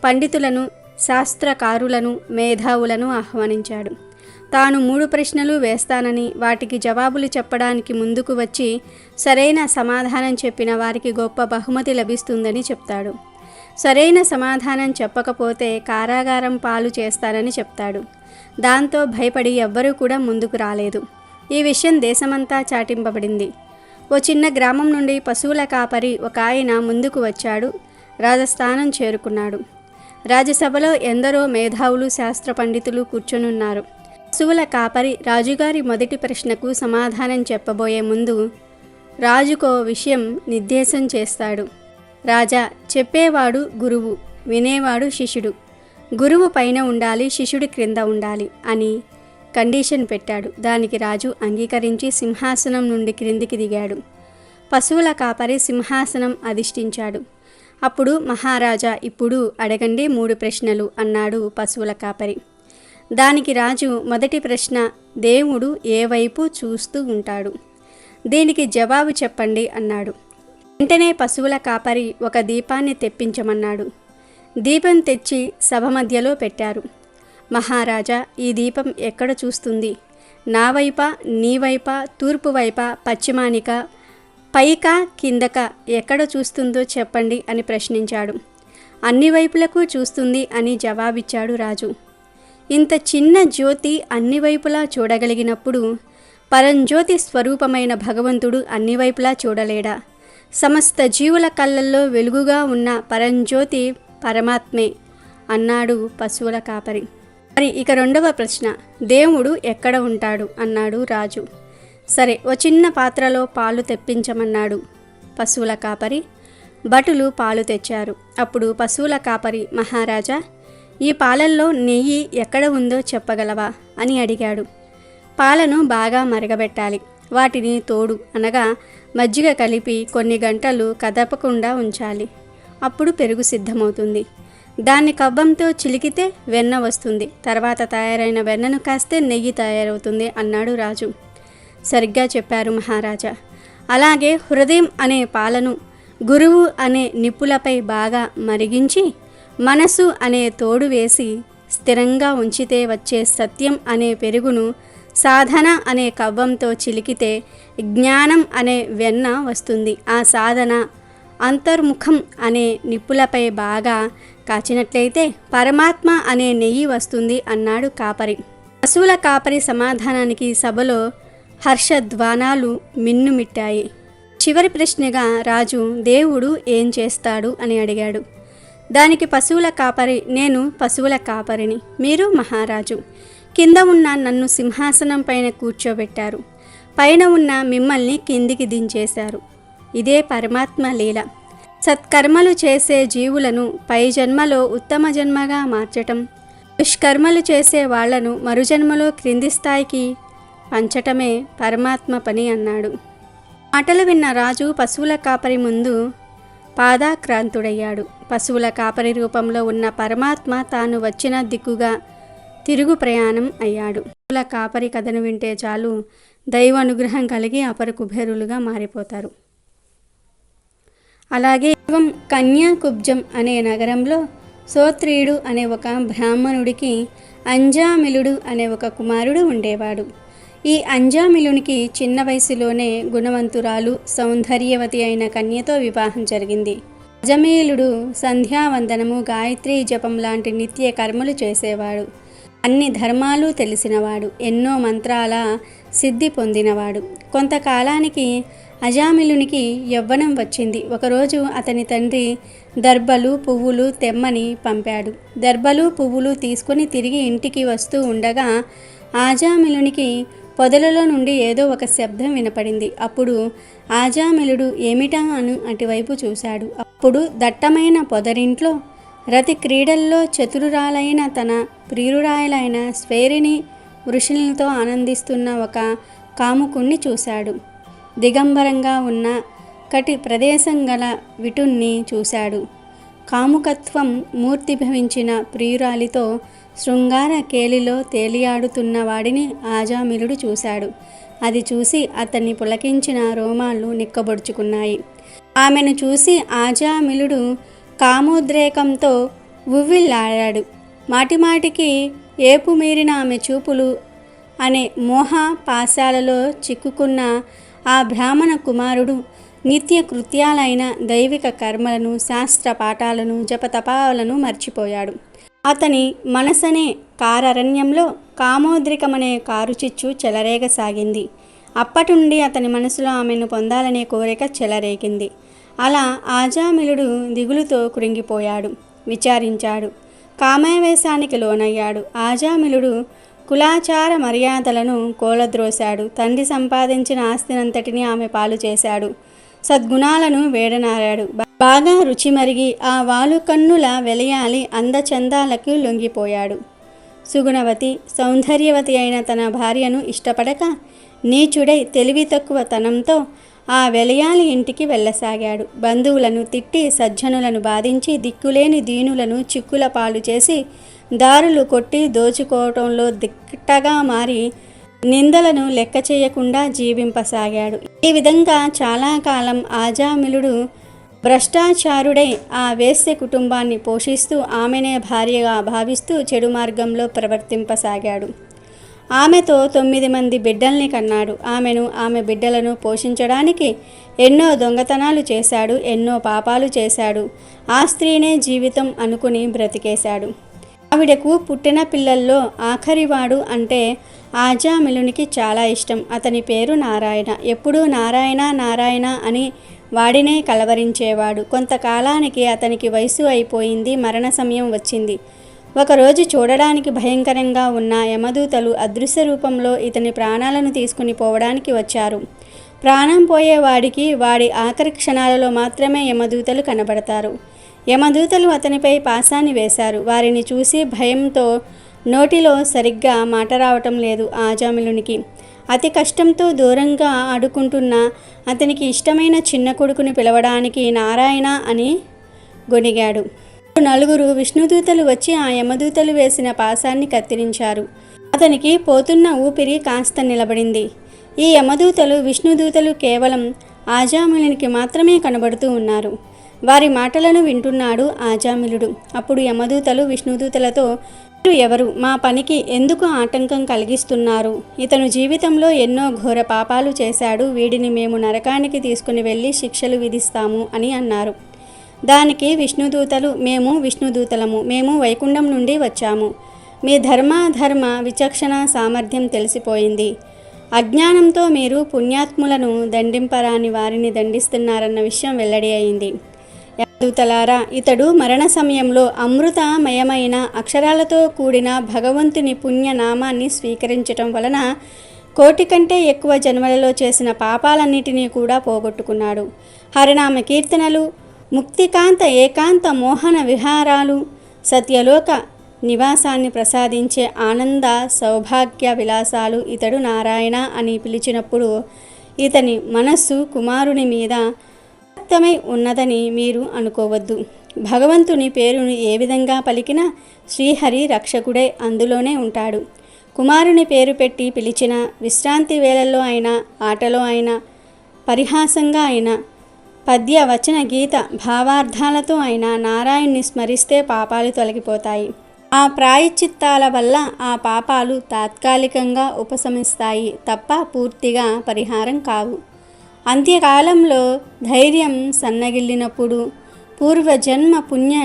పండితులను, శాస్త్రకారులను, మేధావులను ఆహ్వానించాడు. తాను 3 ప్రశ్నలు వేస్తానని, వాటికి జవాబులు చెప్పడానికి ముందుకు వచ్చి సరైన సమాధానం చెప్పిన వారికి గొప్ప బహుమతి లభిస్తుందని చెప్తాడు. సరైన సమాధానం చెప్పకపోతే కారాగారం పాలు చేస్తారని చెప్తాడు. దాంతో భయపడి ఎవ్వరూ కూడా ముందుకు రాలేదు. ఈ విషయం దేశమంతా చాటింపబడింది. ఓ చిన్న గ్రామం నుండి పశువుల కాపరి ఒక ఆయన ముందుకు వచ్చాడు. రాజస్థానం చేరుకున్నాడు. రాజ్యసభలో ఎందరో మేధావులు, శాస్త్ర పండితులు కూర్చొనున్నారు. పశువుల కాపరి రాజుగారి మొదటి ప్రశ్నకు సమాధానం చెప్పబోయే ముందు రాజుకో విషయం నిర్దేశం చేస్తాడు. రాజా, చెప్పేవాడు గురువు, వినేవాడు శిష్యుడు. గురువు పైన ఉండాలి, శిష్యుడి క్రింద ఉండాలి అని కండిషన్ పెట్టాడు. దానికి రాజు అంగీకరించి సింహాసనం నుండి క్రిందికి దిగాడు. పశువుల కాపరి సింహాసనం అధిష్ఠించాడు. అప్పుడు మహారాజా, ఇప్పుడు అడగండి 3 ప్రశ్నలు అన్నాడు పశువుల కాపరి. దానికి రాజు, మొదటి ప్రశ్న, దేవుడు ఏ వైపు చూస్తూ ఉంటాడు? దీనికి జవాబు చెప్పండి అన్నాడు. వెంటనే పశువుల కాపరి ఒక దీపాన్ని తెప్పించమన్నాడు. దీపం తెచ్చి సభ మధ్యలో పెట్టారు. మహారాజా, ఈ దీపం ఎక్కడ చూస్తుంది? నా వైపా, నీ వైపా, తూర్పు వైపా, పశ్చిమానిక, పైకా, కిందక ఎక్కడ చూస్తుందో చెప్పండి అని ప్రశ్నించాడు. అన్ని వైపులకు చూస్తుంది అని జవాబిచ్చాడు రాజు. ఇంత చిన్న జ్యోతి అన్ని వైపులా చూడగలిగినప్పుడు పరంజ్యోతి స్వరూపమైన భగవంతుడు అన్ని వైపులా చూడలేడా? సమస్త జీవుల కళ్ళల్లో వెలుగుగా ఉన్న పరంజ్యోతి పరమాత్మే అన్నాడు పశువుల కాపరి. మరి ఇక 2వ ప్రశ్న, దేవుడు ఎక్కడ ఉంటాడు అన్నాడు రాజు. సరే, ఓ చిన్న పాత్రలో పాలు తెప్పించమన్నాడు పశువుల కాపరి. భటులు పాలు తెచ్చారు. అప్పుడు పశువుల కాపరి, మహారాజా, ఈ పాలల్లో నెయ్యి ఎక్కడ ఉందో చెప్పగలవా అని అడిగాడు. పాలను బాగా మరగబెట్టాలి. వాటిని తోడు అనగా మజ్జిగ కలిపి కొన్ని గంటలు కదపకుండా ఉంచాలి. అప్పుడు పెరుగు సిద్ధమవుతుంది. దాన్ని కవ్వంతో చిలికితే వెన్న వస్తుంది. తర్వాత తయారైన వెన్నను కాస్తే నెయ్యి తయారవుతుంది అన్నాడు రాజు. సరిగ్గా చెప్పారు మహారాజా. అలాగే హృదయం అనే పాలను గురువు అనే నిప్పులపై బాగా మరిగించి మనసు అనే తోడు వేసి స్థిరంగా ఉంచితే వచ్చే సత్యం అనే పెరుగును సాధన అనే కవ్వంతో చిలికితే జ్ఞానం అనే వెన్న వస్తుంది. ఆ సాధన అంతర్ముఖం అనే నిప్పులపై బాగా కాచినట్లయితే పరమాత్మ అనే నెయ్యి వస్తుంది అన్నాడు కాపరి. పశువుల కాపరి సమాధానానికి సభలో హర్షధ్వానాలు మిన్నుమిట్టాయి. చివరి ప్రశ్నగా రాజు, దేవుడు ఏం చేస్తాడు అని అడిగాడు. దానికి పశువుల కాపరి, నేను పశువుల కాపరిని, మీరు మహారాజు. కింద ఉన్న నన్ను సింహాసనం పైన కూర్చోబెట్టారు, పైన ఉన్న మిమ్మల్ని కిందికి దించేశారు. ఇదే పరమాత్మ లీల. సత్కర్మలు చేసే జీవులను పై జన్మలో ఉత్తమ జన్మగా మార్చటం, దుష్కర్మలు చేసే వాళ్లను మరుజన్మలో క్రింది స్థాయికి పంచటమే పరమాత్మ పని అన్నాడు. మాటలు విన్న రాజు పశువుల కాపరి ముందు పాదాక్రాంతుడయ్యాడు. పశువుల కాపరి రూపంలో ఉన్న పరమాత్మ తాను వచ్చిన దిక్కుగా తిరుగు ప్రయాణం అయ్యాడు. పశువుల కాపరి కథను వింటే చాలు దైవ అనుగ్రహం కలిగి అపర కుబేరులుగా మారిపోతారు. అలాగే పూర్వం కన్యాకుబ్జం అనే నగరంలో సోత్రీయుడు అనే ఒక బ్రాహ్మణుడికి అంజామిలుడు అనే ఒక కుమారుడు ఉండేవాడు. ఈ అంజామిలునికి చిన్న వయసులోనే గుణవంతురాలు, సౌందర్యవతి అయిన కన్యతో వివాహం జరిగింది. అజమీలుడు సంధ్యావందనము, గాయత్రీ జపం లాంటి నిత్య కర్మలు చేసేవాడు. అన్ని ధర్మాలు తెలిసినవాడు, ఎన్నో మంత్రాల సిద్ధి పొందినవాడు. కొంతకాలానికి అజామిలునికి యవ్వనం వచ్చింది. ఒకరోజు అతని తండ్రి దర్భలు, పువ్వులు తెమ్మని పంపాడు. దర్భలు, పువ్వులు తీసుకుని తిరిగి ఇంటికి వస్తూ ఉండగా ఆజామిలునికి పొదలలో నుండి ఏదో ఒక శబ్దం వినపడింది. అప్పుడు ఆజామిలుడు ఏమిటా అని అటువైపు చూశాడు. అప్పుడు దట్టమైన పొదరింట్లో రతి క్రీడల్లో చతురురాలైన తన ప్రియురాయలైన స్వేరిని వృషులతో ఆనందిస్తున్న ఒక కాముకుణ్ణి చూశాడు. దిగంబరంగా ఉన్న కటి ప్రదేశం గల విటుణ్ణి చూశాడు. కాముకత్వం మూర్తిభవించిన ప్రియురాలితో శృంగార కేలిలో తేలియాడుతున్న వాడిని ఆజామిలుడు చూశాడు. అది చూసి అతన్ని పులకించిన రోమాలు నిక్కబొడుచుకున్నాయి. ఆమెను చూసి ఆజామిలుడు కామోద్రేకంతో ఉవ్విళ్ళాడాడు. మాటిమాటికి ఏపు మీరిన ఆమె చూపులు అనే మోహ పాశాలలో చిక్కుకున్న ఆ బ్రాహ్మణ కుమారుడు నిత్య కృత్యాలైన దైవిక కర్మలను, శాస్త్ర పాఠాలను, జపతపాలను మర్చిపోయాడు. అతని మనసనే కారరణ్యంలో కామోద్రికమనే కారుచిచ్చు చెలరేగసాగింది. అప్పటి నుండి అతని మనసులో ఆమెను పొందాలనే కోరిక చెలరేగింది. అలా ఆజామిలుడు దిగులుతో కృంగిపోయాడు, విచారించాడు, కామావేశానికి లోనయ్యాడు. ఆజామిలుడు కులాచార మర్యాదలను కోలద్రోశాడు. తండ్రి సంపాదించిన ఆస్తినంతటినీ ఆమె పాలు చేశాడు. సద్గుణాలను వేడనారాడు. బాగా రుచి మరిగి ఆ వాలు కన్నుల వెలయాలి అందచందాలకు లొంగిపోయాడు. సుగుణవతి, సౌందర్యవతి అయిన తన భార్యను ఇష్టపడక నీచుడై తెలివి తక్కువ తనంతో ఆ వెలయాలి ఇంటికి వెళ్ళసాగాడు. బంధువులను తిట్టి, సజ్జనులను బాధించి, దిక్కులేని దీనులను చిక్కుల పాలు చేసి, దారులు కొట్టి దోచుకోవటంలో దిట్టగా మారి నిందలను లెక్క చేయకుండా జీవింపసాగాడు. ఈ విధంగా చాలా కాలం ఆజామిలుడు భ్రష్టాచారుడై ఆ వేశ్య కుటుంబాన్ని పోషిస్తూ ఆమెనే భార్యగా భావిస్తూ చెడు మార్గంలో ప్రవర్తింపసాగాడు. ఆమెతో 9 మంది బిడ్డల్ని కన్నాడు. ఆమె బిడ్డలను పోషించడానికి ఎన్నో దొంగతనాలు చేశాడు, ఎన్నో పాపాలు చేశాడు. ఆ స్త్రీనే జీవితం అనుకుని బ్రతికేశాడు. ఆవిడకు పుట్టిన పిల్లల్లో ఆఖరివాడు అంటే ఆజామిలునికి చాలా ఇష్టం. అతని పేరు నారాయణ. ఎప్పుడూ నారాయణ నారాయణ అని వాడినే కలవరించేవాడు. కొంతకాలానికి అతనికి వయసు అయిపోయింది, మరణ సమయం వచ్చింది. ఒకరోజు చూడడానికి భయంకరంగా ఉన్న యమదూతలు అదృశ్య రూపంలో ఇతని ప్రాణాలను తీసుకుని పోవడానికి వచ్చారు. ప్రాణం పోయేవాడికి వాడి ఆఖరి క్షణాలలో మాత్రమే యమదూతలు కనబడతారు. యమదూతలు అతనిపై పాశాన్ని వేశారు. వారిని చూసి భయంతో నోటిలో సరిగ్గా మాట రావటం లేదు ఆజామిలునికి. అతి కష్టంతో దూరంగా ఆడుకుంటున్న అతనికి ఇష్టమైన చిన్న కొడుకుని పిలవడానికి నారాయణ అని గొణిగాడు. 4 విష్ణుదూతలు వచ్చి ఆ యమదూతలు వేసిన పాశాన్ని కత్తిరించారు. అతనికి పోతున్న ఊపిరి కాస్త నిలబడింది. ఈ యమదూతలు, విష్ణుదూతలు కేవలం ఆజామిలునికి మాత్రమే కనబడుతూ ఉన్నారు. వారి మాటలను వింటున్నాడు ఆజామిలుడు. అప్పుడు యమదూతలు విష్ణుదూతలతో, మీరు ఎవరు? మా పనికి ఎందుకు ఆటంకం కలిగిస్తున్నారు? ఇతను జీవితంలో ఎన్నో ఘోర పాపాలు చేశాడు. వీడిని మేము నరకానికి తీసుకుని వెళ్ళి శిక్షలు విధిస్తాము అని అన్నారు. దానికి విష్ణుదూతలు, మేము విష్ణుదూతలము, మేము వైకుంఠం నుండి వచ్చాము. మీ ధర్మ విచక్షణ సామర్థ్యం తెలిసిపోయింది. అజ్ఞానంతో మీరు పుణ్యాత్ములను దండింపరాని వారిని దండిస్తున్నారన్న విషయం వెల్లడి అయింది. యమదూతలారా, ఇతడు మరణ సమయంలో అమృతమయమైన అక్షరాలతో కూడిన భగవంతుని పుణ్యనామాన్ని స్వీకరించటం వలన 1,000,000 కంటే ఎక్కువ జన్మలలో చేసిన పాపాలన్నిటినీ కూడా పోగొట్టుకున్నాడు. హరినామ కీర్తనలు, ముక్తికాంత ఏకాంత మోహన విహారాలు, సత్యలోక నివాసాన్ని ప్రసాదించే ఆనంద సౌభాగ్య విలాసాలు. ఇతడు నారాయణ అని పిలిచినప్పుడు ఇతని మనస్సు కుమారుని మీద వ్యక్తమై ఉన్నదని మీరు అనుకోవద్దు. భగవంతుని పేరును ఏ విధంగా పలికినా శ్రీహరి రక్షకుడై అందులోనే ఉంటాడు. కుమారుని పేరు పెట్టి పిలిచిన విశ్రాంతి వేళల్లో అయినా, ఆటలో అయినా, పరిహాసంగా అయినా, పద్య వచన గీత భావార్థాలతో అయినా నారాయణ్ణి స్మరిస్తే పాపాలు తొలగిపోతాయి. ఆ ప్రాయశ్చిత్తాల వల్ల ఆ పాపాలు తాత్కాలికంగా ఉపశమిస్తాయి తప్ప పూర్తిగా పరిహారం కావు. అంత్యకాలంలో ధైర్యం సన్నగిల్లినప్పుడు పూర్వజన్మ పుణ్య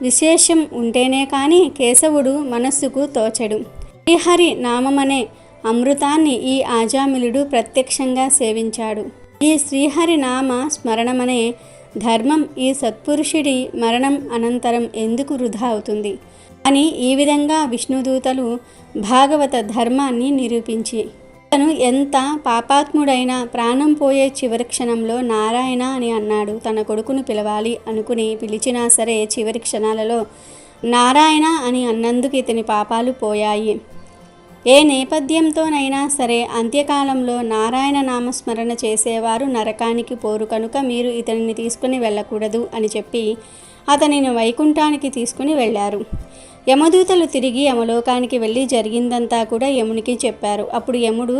విశేషం ఉంటేనే కానీ కేశవుడు మనస్సుకు తోచడు. శ్రీహరి నామమనే అమృతాన్ని ఈ ఆజామిలుడు ప్రత్యక్షంగా సేవించాడు. ఈ శ్రీహరి నామ స్మరణమనే ధర్మం ఈ సత్పురుషుడి మరణం అనంతరం ఎందుకు వృధా అవుతుంది అని ఈ విధంగా విష్ణుదూతలు భాగవత ధర్మాన్ని నిరూపించి, తను ఎంత పాపాత్ముడైనా ప్రాణం పోయే చివరి క్షణంలో నారాయణ అని అన్నాడు. తన కొడుకును పిలవాలి అనుకుని పిలిచినా సరే చివరి క్షణాలలో నారాయణ అని అన్నందుకు ఇతని పాపాలు పోయాయి. ఏ నేపథ్యంతోనైనా సరే అంత్యకాలంలో నారాయణ నామస్మరణ చేసేవారు నరకానికి పోరు కనుక మీరు ఇతనిని తీసుకుని వెళ్ళకూడదు అని చెప్పి అతనిని వైకుంఠానికి తీసుకుని వెళ్ళారు. యమదూతలు తిరిగి యమలోకానికి వెళ్ళి జరిగిందంతా కూడా యమునికి చెప్పారు. అప్పుడు యముడు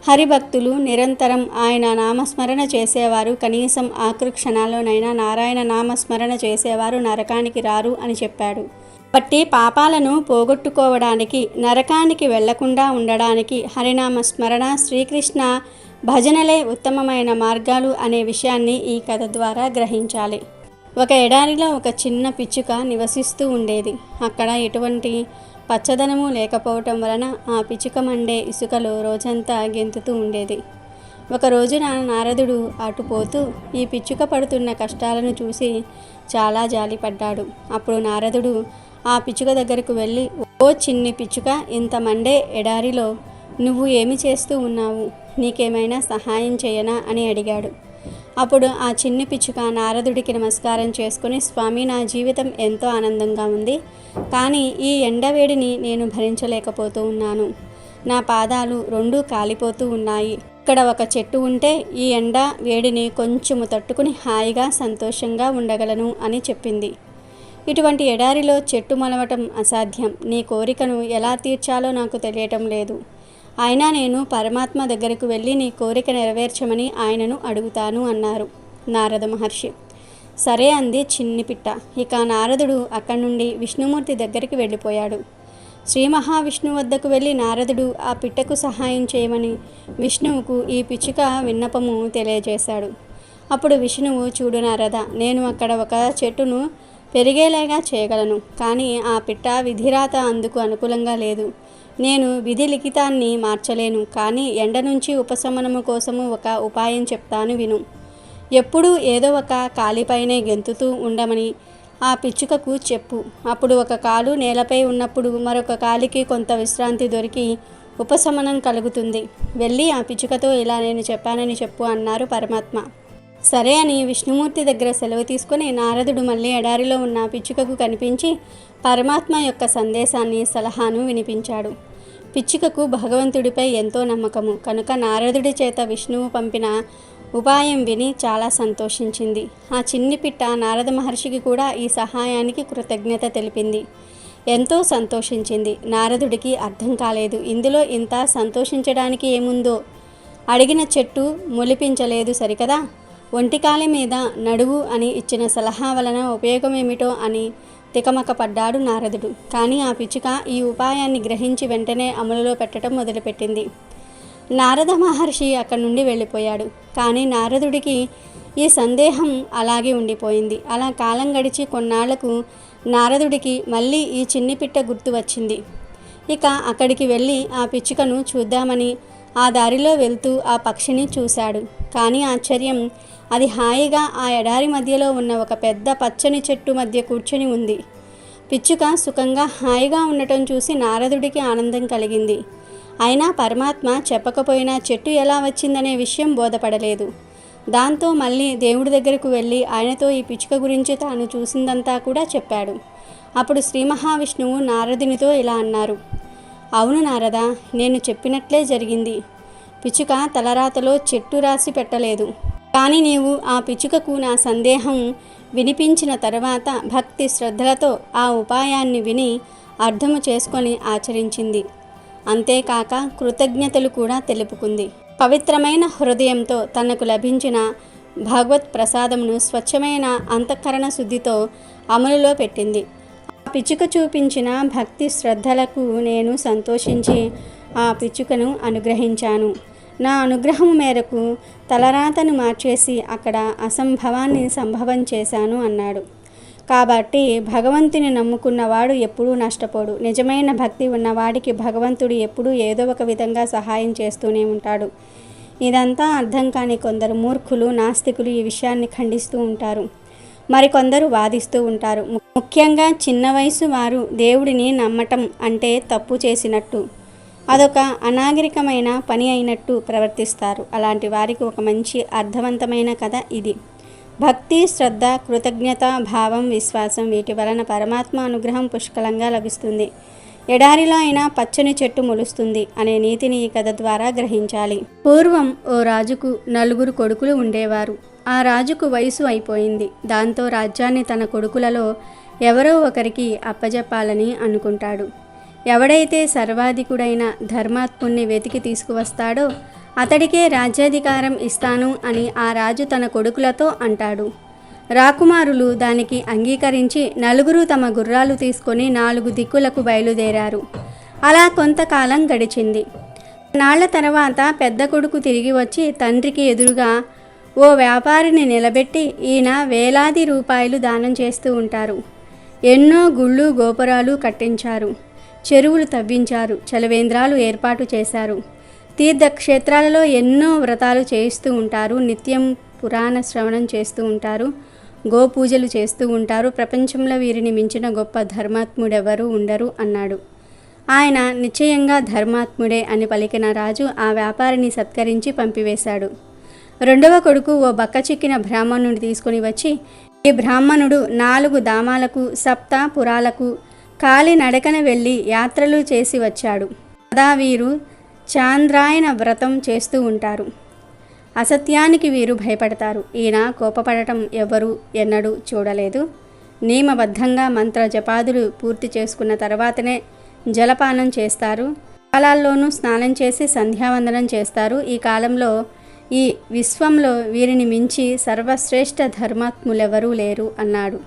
హరిభక్తులు నిరంతరం ఆయన నామస్మరణ చేసేవారు కనీసం ఆఖరి క్షణాల్లోనైనా నారాయణ నామస్మరణ చేసేవారు నరకానికి రారు అని చెప్పాడు. బట్టి పాపాలను పోగొట్టుకోవడానికి నరకానికి వెళ్లకుండా ఉండడానికి హరినామ స్మరణ శ్రీకృష్ణ భజనలే ఉత్తమమైన మార్గాలు అనే విషయాన్ని ఈ కథ ద్వారా గ్రహించాలి. ఒక ఎడారిలో ఒక చిన్న పిచ్చుక నివసిస్తూ ఉండేది. అక్కడ ఎటువంటి పచ్చదనము లేకపోవటం వలన ఆ పిచ్చుక మండే ఇసుకలో రోజంతా గెంతుతూ ఉండేది. ఒక రోజున నారదుడు అటుపోతూ ఈ పిచ్చుక పడుతున్న కష్టాలను చూసి చాలా జాలిపడ్డాడు. అప్పుడు నారదుడు ఆ పిచ్చుక దగ్గరకు వెళ్ళి, ఓ చిన్ని పిచ్చుక, ఇంత మండే ఎడారిలో నువ్వు ఏమి చేస్తూ ఉన్నావు? నీకేమైనా సహాయం చేయనా అని అడిగాడు. అప్పుడు ఆ చిన్ని పిచ్చుక నారదుడికి నమస్కారం చేసుకుని, స్వామి, నా జీవితం ఎంతో ఆనందంగా ఉంది, కానీ ఈ ఎండవేడిని నేను భరించలేకపోతూ ఉన్నాను. నా పాదాలు రెండూ కాలిపోతూ ఉన్నాయి. ఇక్కడ ఒక చెట్టు ఉంటే ఈ ఎండ వేడిని కొంచెము తట్టుకుని హాయిగా సంతోషంగా ఉండగలను అని చెప్పింది. ఇటువంటి ఎడారిలో చెట్టు మొలవటం అసాధ్యం. నీ కోరికను ఎలా తీర్చాలో నాకు తెలియటం లేదు. అయినా నేను పరమాత్మ దగ్గరకు వెళ్ళి నీ కోరిక నెరవేర్చమని ఆయనను అడుగుతాను అన్నారు నారద మహర్షి. సరే అంది చిన్ని పిట్ట. ఇక నారదుడు అక్కడి నుండి విష్ణుమూర్తి దగ్గరికి వెళ్ళిపోయాడు. శ్రీ మహావిష్ణువు వద్దకు వెళ్ళి నారదుడు ఆ పిట్టకు సహాయం చేయమని విష్ణువుకు ఈ పిచ్చుక విన్నపము తెలియజేశాడు. అప్పుడు విష్ణువు, చూడు నారద, నేను అక్కడ ఒక చెట్టును పెరిగేలాగా చేయగలను, కానీ ఆ పిట్ట విధిరాత అందుకు అనుకూలంగా లేదు. నేను విధి లిఖితాన్ని మార్చలేను, కానీ ఎండ నుంచి ఉపశమనము కోసము ఒక ఉపాయం చెప్తాను విను. ఎప్పుడూ ఏదో ఒక కాలిపైనే గెంతుతూ ఉండమని ఆ పిచ్చుకకు చెప్పు. అప్పుడు ఒక కాలు నేలపై ఉన్నప్పుడు మరొక కాలికి కొంత విశ్రాంతి దొరికి ఉపశమనం కలుగుతుంది. వెళ్ళి ఆ పిచ్చుకతో ఇలా నేను చెప్పానని చెప్పు అన్నారు పరమాత్మ. సరే అని విష్ణుమూర్తి దగ్గర సెలవు తీసుకుని నారదుడు మళ్ళీ ఎడారిలో ఉన్న పిచ్చుకకు కనిపించి పరమాత్మ యొక్క సందేశాన్ని సలహాను వినిపించాడు. పిచ్చుకకు భగవంతుడిపై ఎంతో నమ్మకము కనుక నారదుడి చేత విష్ణువు పంపిన ఉపాయం విని చాలా సంతోషించింది. ఆ చిన్ని పిట్ట నారద మహర్షికి కూడా ఈ సహాయానికి కృతజ్ఞత తెలిపింది. ఎంతో సంతోషించింది. నారదుడికి అర్థం కాలేదు, ఇందులో ఇంత సంతోషించడానికి ఏముందో. అడిగిన చెట్టు మొలిపించలేదు సరికదా, ఒంటికాలి మీద నడువు అని ఇచ్చిన సలహా వలన ఉపయోగమేమిటో అని తికమక పడ్డాడు నారదుడు. కానీ ఆ పిచ్చుక ఈ ఉపాయాన్ని గ్రహించి వెంటనే అమలులో పెట్టడం మొదలుపెట్టింది. నారద మహర్షి అక్కడి నుండి వెళ్ళిపోయాడు. కానీ నారదుడికి ఈ సందేహం అలాగే ఉండిపోయింది. అలా కాలం గడిచి కొన్నాళ్లకు నారదుడికి మళ్ళీ ఈ చిన్ని పిట్ట గుర్తు వచ్చింది. ఇక అక్కడికి వెళ్ళి ఆ పిచ్చుకను చూద్దామని ఆ దారిలో వెళ్తూ ఆ పక్షిని చూశాడు. కానీ ఆశ్చర్యం, అది హాయిగా ఆ ఎడారి మధ్యలో ఉన్న ఒక పెద్ద పచ్చని చెట్టు మధ్య కూర్చొని ఉంది. పిచ్చుక సుఖంగా హాయిగా ఉండటం చూసి నారదుడికి ఆనందం కలిగింది. అయినా పరమాత్మ చెప్పకపోయినా చెట్టు ఎలా వచ్చిందనే విషయం బోధపడలేదు. దాంతో మళ్ళీ దేవుడి దగ్గరకు వెళ్ళి ఆయనతో ఈ పిచ్చుక గురించి తాను చూసిందంతా కూడా చెప్పాడు. అప్పుడు శ్రీ మహావిష్ణువు నారదునితో ఇలా అన్నారు. అవును నారద, నేను చెప్పినట్లే జరిగింది. పిచ్చుక తలరాతలో చెట్టు రాసి పెట్టలేదు. కానీ నీవు ఆ పిచ్చుకకు నా సందేహం వినిపించిన తర్వాత భక్తి శ్రద్ధలతో ఆ ఉపాయాన్ని విని అర్థము చేసుకొని ఆచరించింది. అంతేకాక కృతజ్ఞతలు కూడా తెలుపుకుంది. పవిత్రమైన హృదయంతో తనకు లభించిన భగవత్ ప్రసాదమును స్వచ్ఛమైన అంతఃకరణ శుద్ధితో అమలులో పెట్టింది. ఆ పిచ్చుక చూపించిన భక్తి శ్రద్ధలకు నేను సంతోషించి ఆ పిచ్చుకను అనుగ్రహించాను. నా అనుగ్రహం మేరకు తలరాతను మార్చేసి అక్కడ అసంభవాన్ని సంభవం చేశాను అన్నాడు. కాబట్టి భగవంతుని నమ్ముకున్నవాడు ఎప్పుడూ నష్టపోడు. నిజమైన భక్తి ఉన్నవాడికి భగవంతుడు ఎప్పుడూ ఏదో ఒక విధంగా సహాయం చేస్తూనే ఉంటాడు. ఇదంతా అర్థం కాని కొందరు మూర్ఖులు, నాస్తికులు ఈ విషయాన్ని ఖండిస్తూ ఉంటారు. మరికొందరు వాదిస్తూ ఉంటారు. ముఖ్యంగా చిన్న వయసు వారు దేవుడిని నమ్మటం అంటే తప్పు చేసినట్టు, అదొక అనాగరికమైన పని అయినట్టు ప్రవర్తిస్తారు. అలాంటి వారికి ఒక మంచి అర్థవంతమైన కథ ఇది. భక్తి, శ్రద్ధ, కృతజ్ఞత, భావం, విశ్వాసం వీటి వలన పరమాత్మ అనుగ్రహం పుష్కలంగా లభిస్తుంది. ఎడారిలో అయినా పచ్చని చెట్టు మొలుస్తుంది అనే నీతిని ఈ కథ ద్వారా గ్రహించాలి. పూర్వం ఓ రాజుకు 4 కొడుకులు ఉండేవారు. ఆ రాజుకు వయసు అయిపోయింది. దాంతో రాజ్యాన్ని తన కొడుకులలో ఎవరో ఒకరికి అప్పజెప్పాలని అనుకుంటాడు. ఎవడైతే సర్వాధికుడైన ధర్మాత్ముణ్ణి వెతికి తీసుకువస్తాడో అతడికే రాజ్యాధికారం ఇస్తాను అని ఆ రాజు తన కొడుకులతో అంటాడు. రాకుమారులు దానికి అంగీకరించి నలుగురు తమ గుర్రాలు తీసుకొని 4 దిక్కులకు బయలుదేరారు. అలా కొంతకాలం గడిచింది. నాళ్ల తర్వాత పెద్ద కొడుకు తిరిగి వచ్చి తండ్రికి ఎదురుగా ఓ వ్యాపారిని నిలబెట్టి, ఈయన వేలాది రూపాయలు దానం చేస్తూ ఉంటారు. ఎన్నో గుళ్ళు గోపురాలు కట్టించారు, చెరువులు తవ్వించారు, చలవేంద్రాలు ఏర్పాటు చేశారు, తీర్థక్షేత్రాలలో ఎన్నో వ్రతాలు చేయిస్తూ ఉంటారు, నిత్యం పురాణ శ్రవణం చేస్తూ ఉంటారు, గోపూజలు చేస్తూ ఉంటారు. ప్రపంచంలో వీరిని మించిన గొప్ప ధర్మాత్ముడెవరూ ఉండరు అన్నాడు. ఆయన నిశ్చయంగా ధర్మాత్ముడే అని పలికిన రాజు ఆ వ్యాపారిని సత్కరించి పంపివేశాడు. రెండవ కొడుకు ఓ బక్కచిక్కిన బ్రాహ్మణుని తీసుకుని వచ్చి, ఈ బ్రాహ్మణుడు 4 ధామాలకు 7 పురాలకు కాలి నడకన వెళ్ళి యాత్రలు చేసి వచ్చాడు. సదా వీరు చాంద్రాయణ వ్రతం చేస్తూ ఉంటారు. అసత్యానికి వీరు భయపడతారు. ఈయన కోపపడటం ఎవ్వరూ ఎన్నడూ చూడలేదు. నియమబద్ధంగా మంత్ర జపాదులు పూర్తి చేసుకున్న తర్వాతనే జలపానం చేస్తారు. కాలాల్లోనూ స్నానం చేసి సంధ్యావందనం చేస్తారు. ఈ కాలంలో ఈ విశ్వంలో వీరిని మించి సర్వశ్రేష్ఠ ధర్మాత్ములెవరూ లేరు అన్నాడు.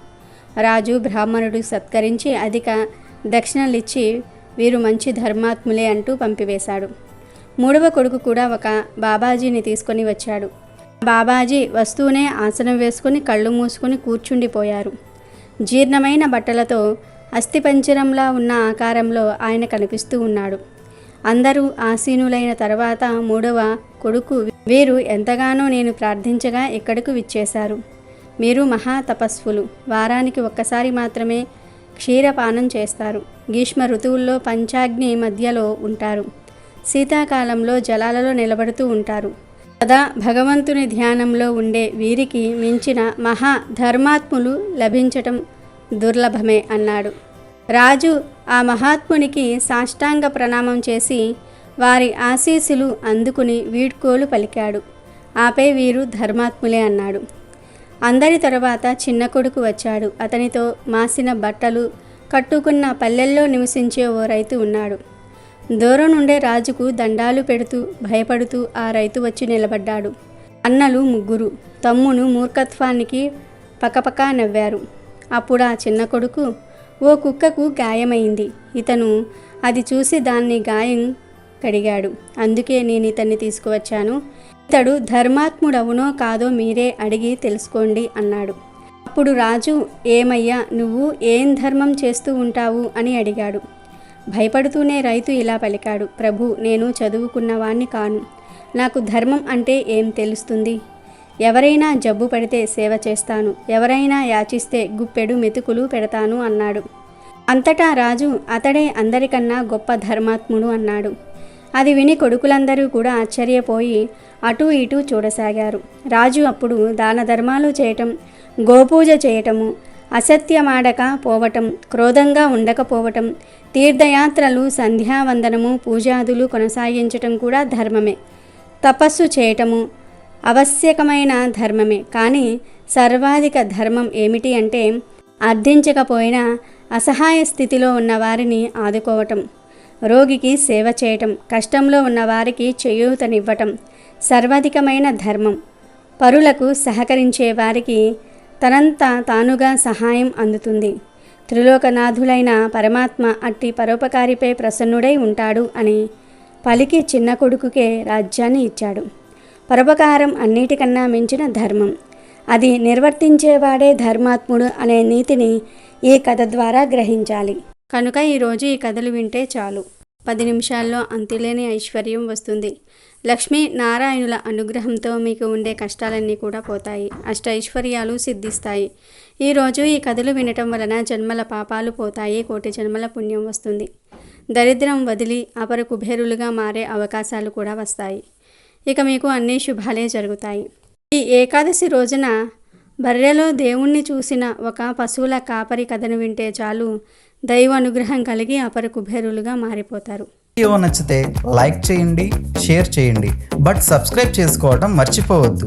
రాజు బ్రాహ్మణుడు సత్కరించి అధిక దక్షిణలిచ్చి వీరు మంచి ధర్మాత్ములే అంటూ పంపివేశాడు. మూడవ కొడుకు కూడా ఒక బాబాజీని తీసుకొని వచ్చాడు. బాబాజీ వస్తూనే ఆసనం వేసుకుని కళ్ళు మూసుకొని కూర్చుండిపోయారు. జీర్ణమైన బట్టలతో అస్థిపంజరంలా ఉన్న ఆకారంలో ఆయన కనిపిస్తూ ఉన్నాడు. అందరూ ఆసీనులైన తర్వాత మూడవ కొడుకు, వీరు ఎంతగానో నేను ప్రార్థించగా ఇక్కడకు విచ్చేశారు. మీరు మహా తపస్సులు. వారానికి ఒక్కసారి మాత్రమే క్షీరపానం చేస్తారు. గ్రీష్మ ఋతువుల్లో పంచాగ్ని మధ్యలో ఉంటారు. శీతాకాలంలో జలాలలో నిలబడుతూ ఉంటారు. సదా భగవంతుని ధ్యానంలో ఉండే వీరికి మించిన మహా ధర్మాత్ములు లభించటం దుర్లభమే అన్నాడు. రాజు ఆ మహాత్మునికి సాష్టాంగ ప్రణామం చేసి వారి ఆశీస్సులు అందుకుని వీడ్కోలు పలికాడు. ఆపై వీరు ధర్మాత్ములే అన్నాడు. అందరి తరువాత చిన్న కొడుకు వచ్చాడు. అతనితో మాసిన బట్టలు కట్టుకున్న పల్లెల్లో నివసించే ఓ రైతు ఉన్నాడు. దూరం నుండే రాజుకు దండాలు పెడుతూ భయపడుతూ ఆ రైతు వచ్చి నిలబడ్డాడు. అన్నలు 3 తమ్మును మూర్ఖత్వానికి పకపకా నవ్వారు. అప్పుడు ఆ చిన్న కొడుకు, ఓ కుక్కకు గాయమైంది. ఇతను అది చూసి దాన్ని గాయం కడిగాడు. అందుకే నేను ఇతన్ని తీసుకువచ్చాను. ఇతడు ధర్మాత్ముడవునో కాదో మీరే అడిగి తెలుసుకోండి అన్నాడు. అప్పుడు రాజు, ఏమయ్యా, నువ్వు ఏం ధర్మం చేస్తూ ఉంటావు అని అడిగాడు. భయపడుతూనే రైతు ఇలా పలికాడు, ప్రభు, నేను చదువుకున్నవాణ్ణి కాను. నాకు ధర్మం అంటే ఏం తెలుస్తుంది? ఎవరైనా జబ్బు పడితే సేవ చేస్తాను, ఎవరైనా యాచిస్తే గుప్పెడు మెతుకులు పెడతాను అన్నాడు. అంతటా రాజు, అతడే అందరికన్నా గొప్ప ధర్మాత్ముడు అన్నాడు. అది విని కొడుకులందరూ కూడా ఆశ్చర్యపోయి అటూ ఇటూ చూడసాగారు. రాజు అప్పుడు దాన ధర్మాలు చేయటం, గోపూజ చేయటము, అసత్యమాడక పోవటం, క్రోధంగా ఉండకపోవటం, తీర్థయాత్రలు, సంధ్యావందనము, పూజాదులు కొనసాగించటం కూడా ధర్మమే. తపస్సు చేయటము ఆవశ్యకమైన ధర్మమే. కానీ సర్వాధిక ధర్మం ఏమిటి అంటే అర్థించకపోయినా అసహాయ స్థితిలో ఉన్న వారిని ఆదుకోవటం, రోగికి సేవ చేయటం, కష్టంలో ఉన్న వారికి చేయూతనివ్వటం సర్వాధికమైన ధర్మం. పరులకు సహకరించే వారికి తనంత తానుగా సహాయం అందుతుంది. త్రిలోకనాథులైన పరమాత్మ అట్టి పరోపకారిపై ప్రసన్నుడై ఉంటాడు అని పలికి చిన్న కొడుకుకే రాజ్యాన్ని ఇచ్చాడు. పరోపకారం అన్నిటికన్నా మించిన ధర్మం. అది నిర్వర్తించేవాడే ధర్మాత్ముడు అనే నీతిని ఈ కథ ద్వారా గ్రహించాలి. కనుక ఈరోజు ఈ కథలు వింటే చాలు, 10 నిమిషాల్లో అంతులేని ఐశ్వర్యం వస్తుంది. లక్ష్మీ నారాయణుల అనుగ్రహంతో మీకు ఉండే కష్టాలన్నీ కూడా పోతాయి. అష్టైశ్వర్యాలు సిద్ధిస్తాయి. ఈరోజు ఈ కథలు వినటం వలన జన్మల పాపాలు పోతాయి, కోటి జన్మల పుణ్యం వస్తుంది. దరిద్రం వదిలి అపర కుబేరులుగా మారే అవకాశాలు కూడా వస్తాయి. ఇక మీకు అన్ని శుభాలే జరుగుతాయి. ఈ ఏకాదశి రోజున బర్రెలో దేవుణ్ణి చూసిన ఒక పశువుల కాపరి కథను వింటే చాలు, దైవ అనుగ్రహం కలిగి అపర కుబేరులుగా మారిపోతారు. వీడియో నచ్చితే లైక్ చేయండి, షేర్ చేయండి, బట్ సబ్స్క్రైబ్ చేసుకోవడం మర్చిపోవద్దు.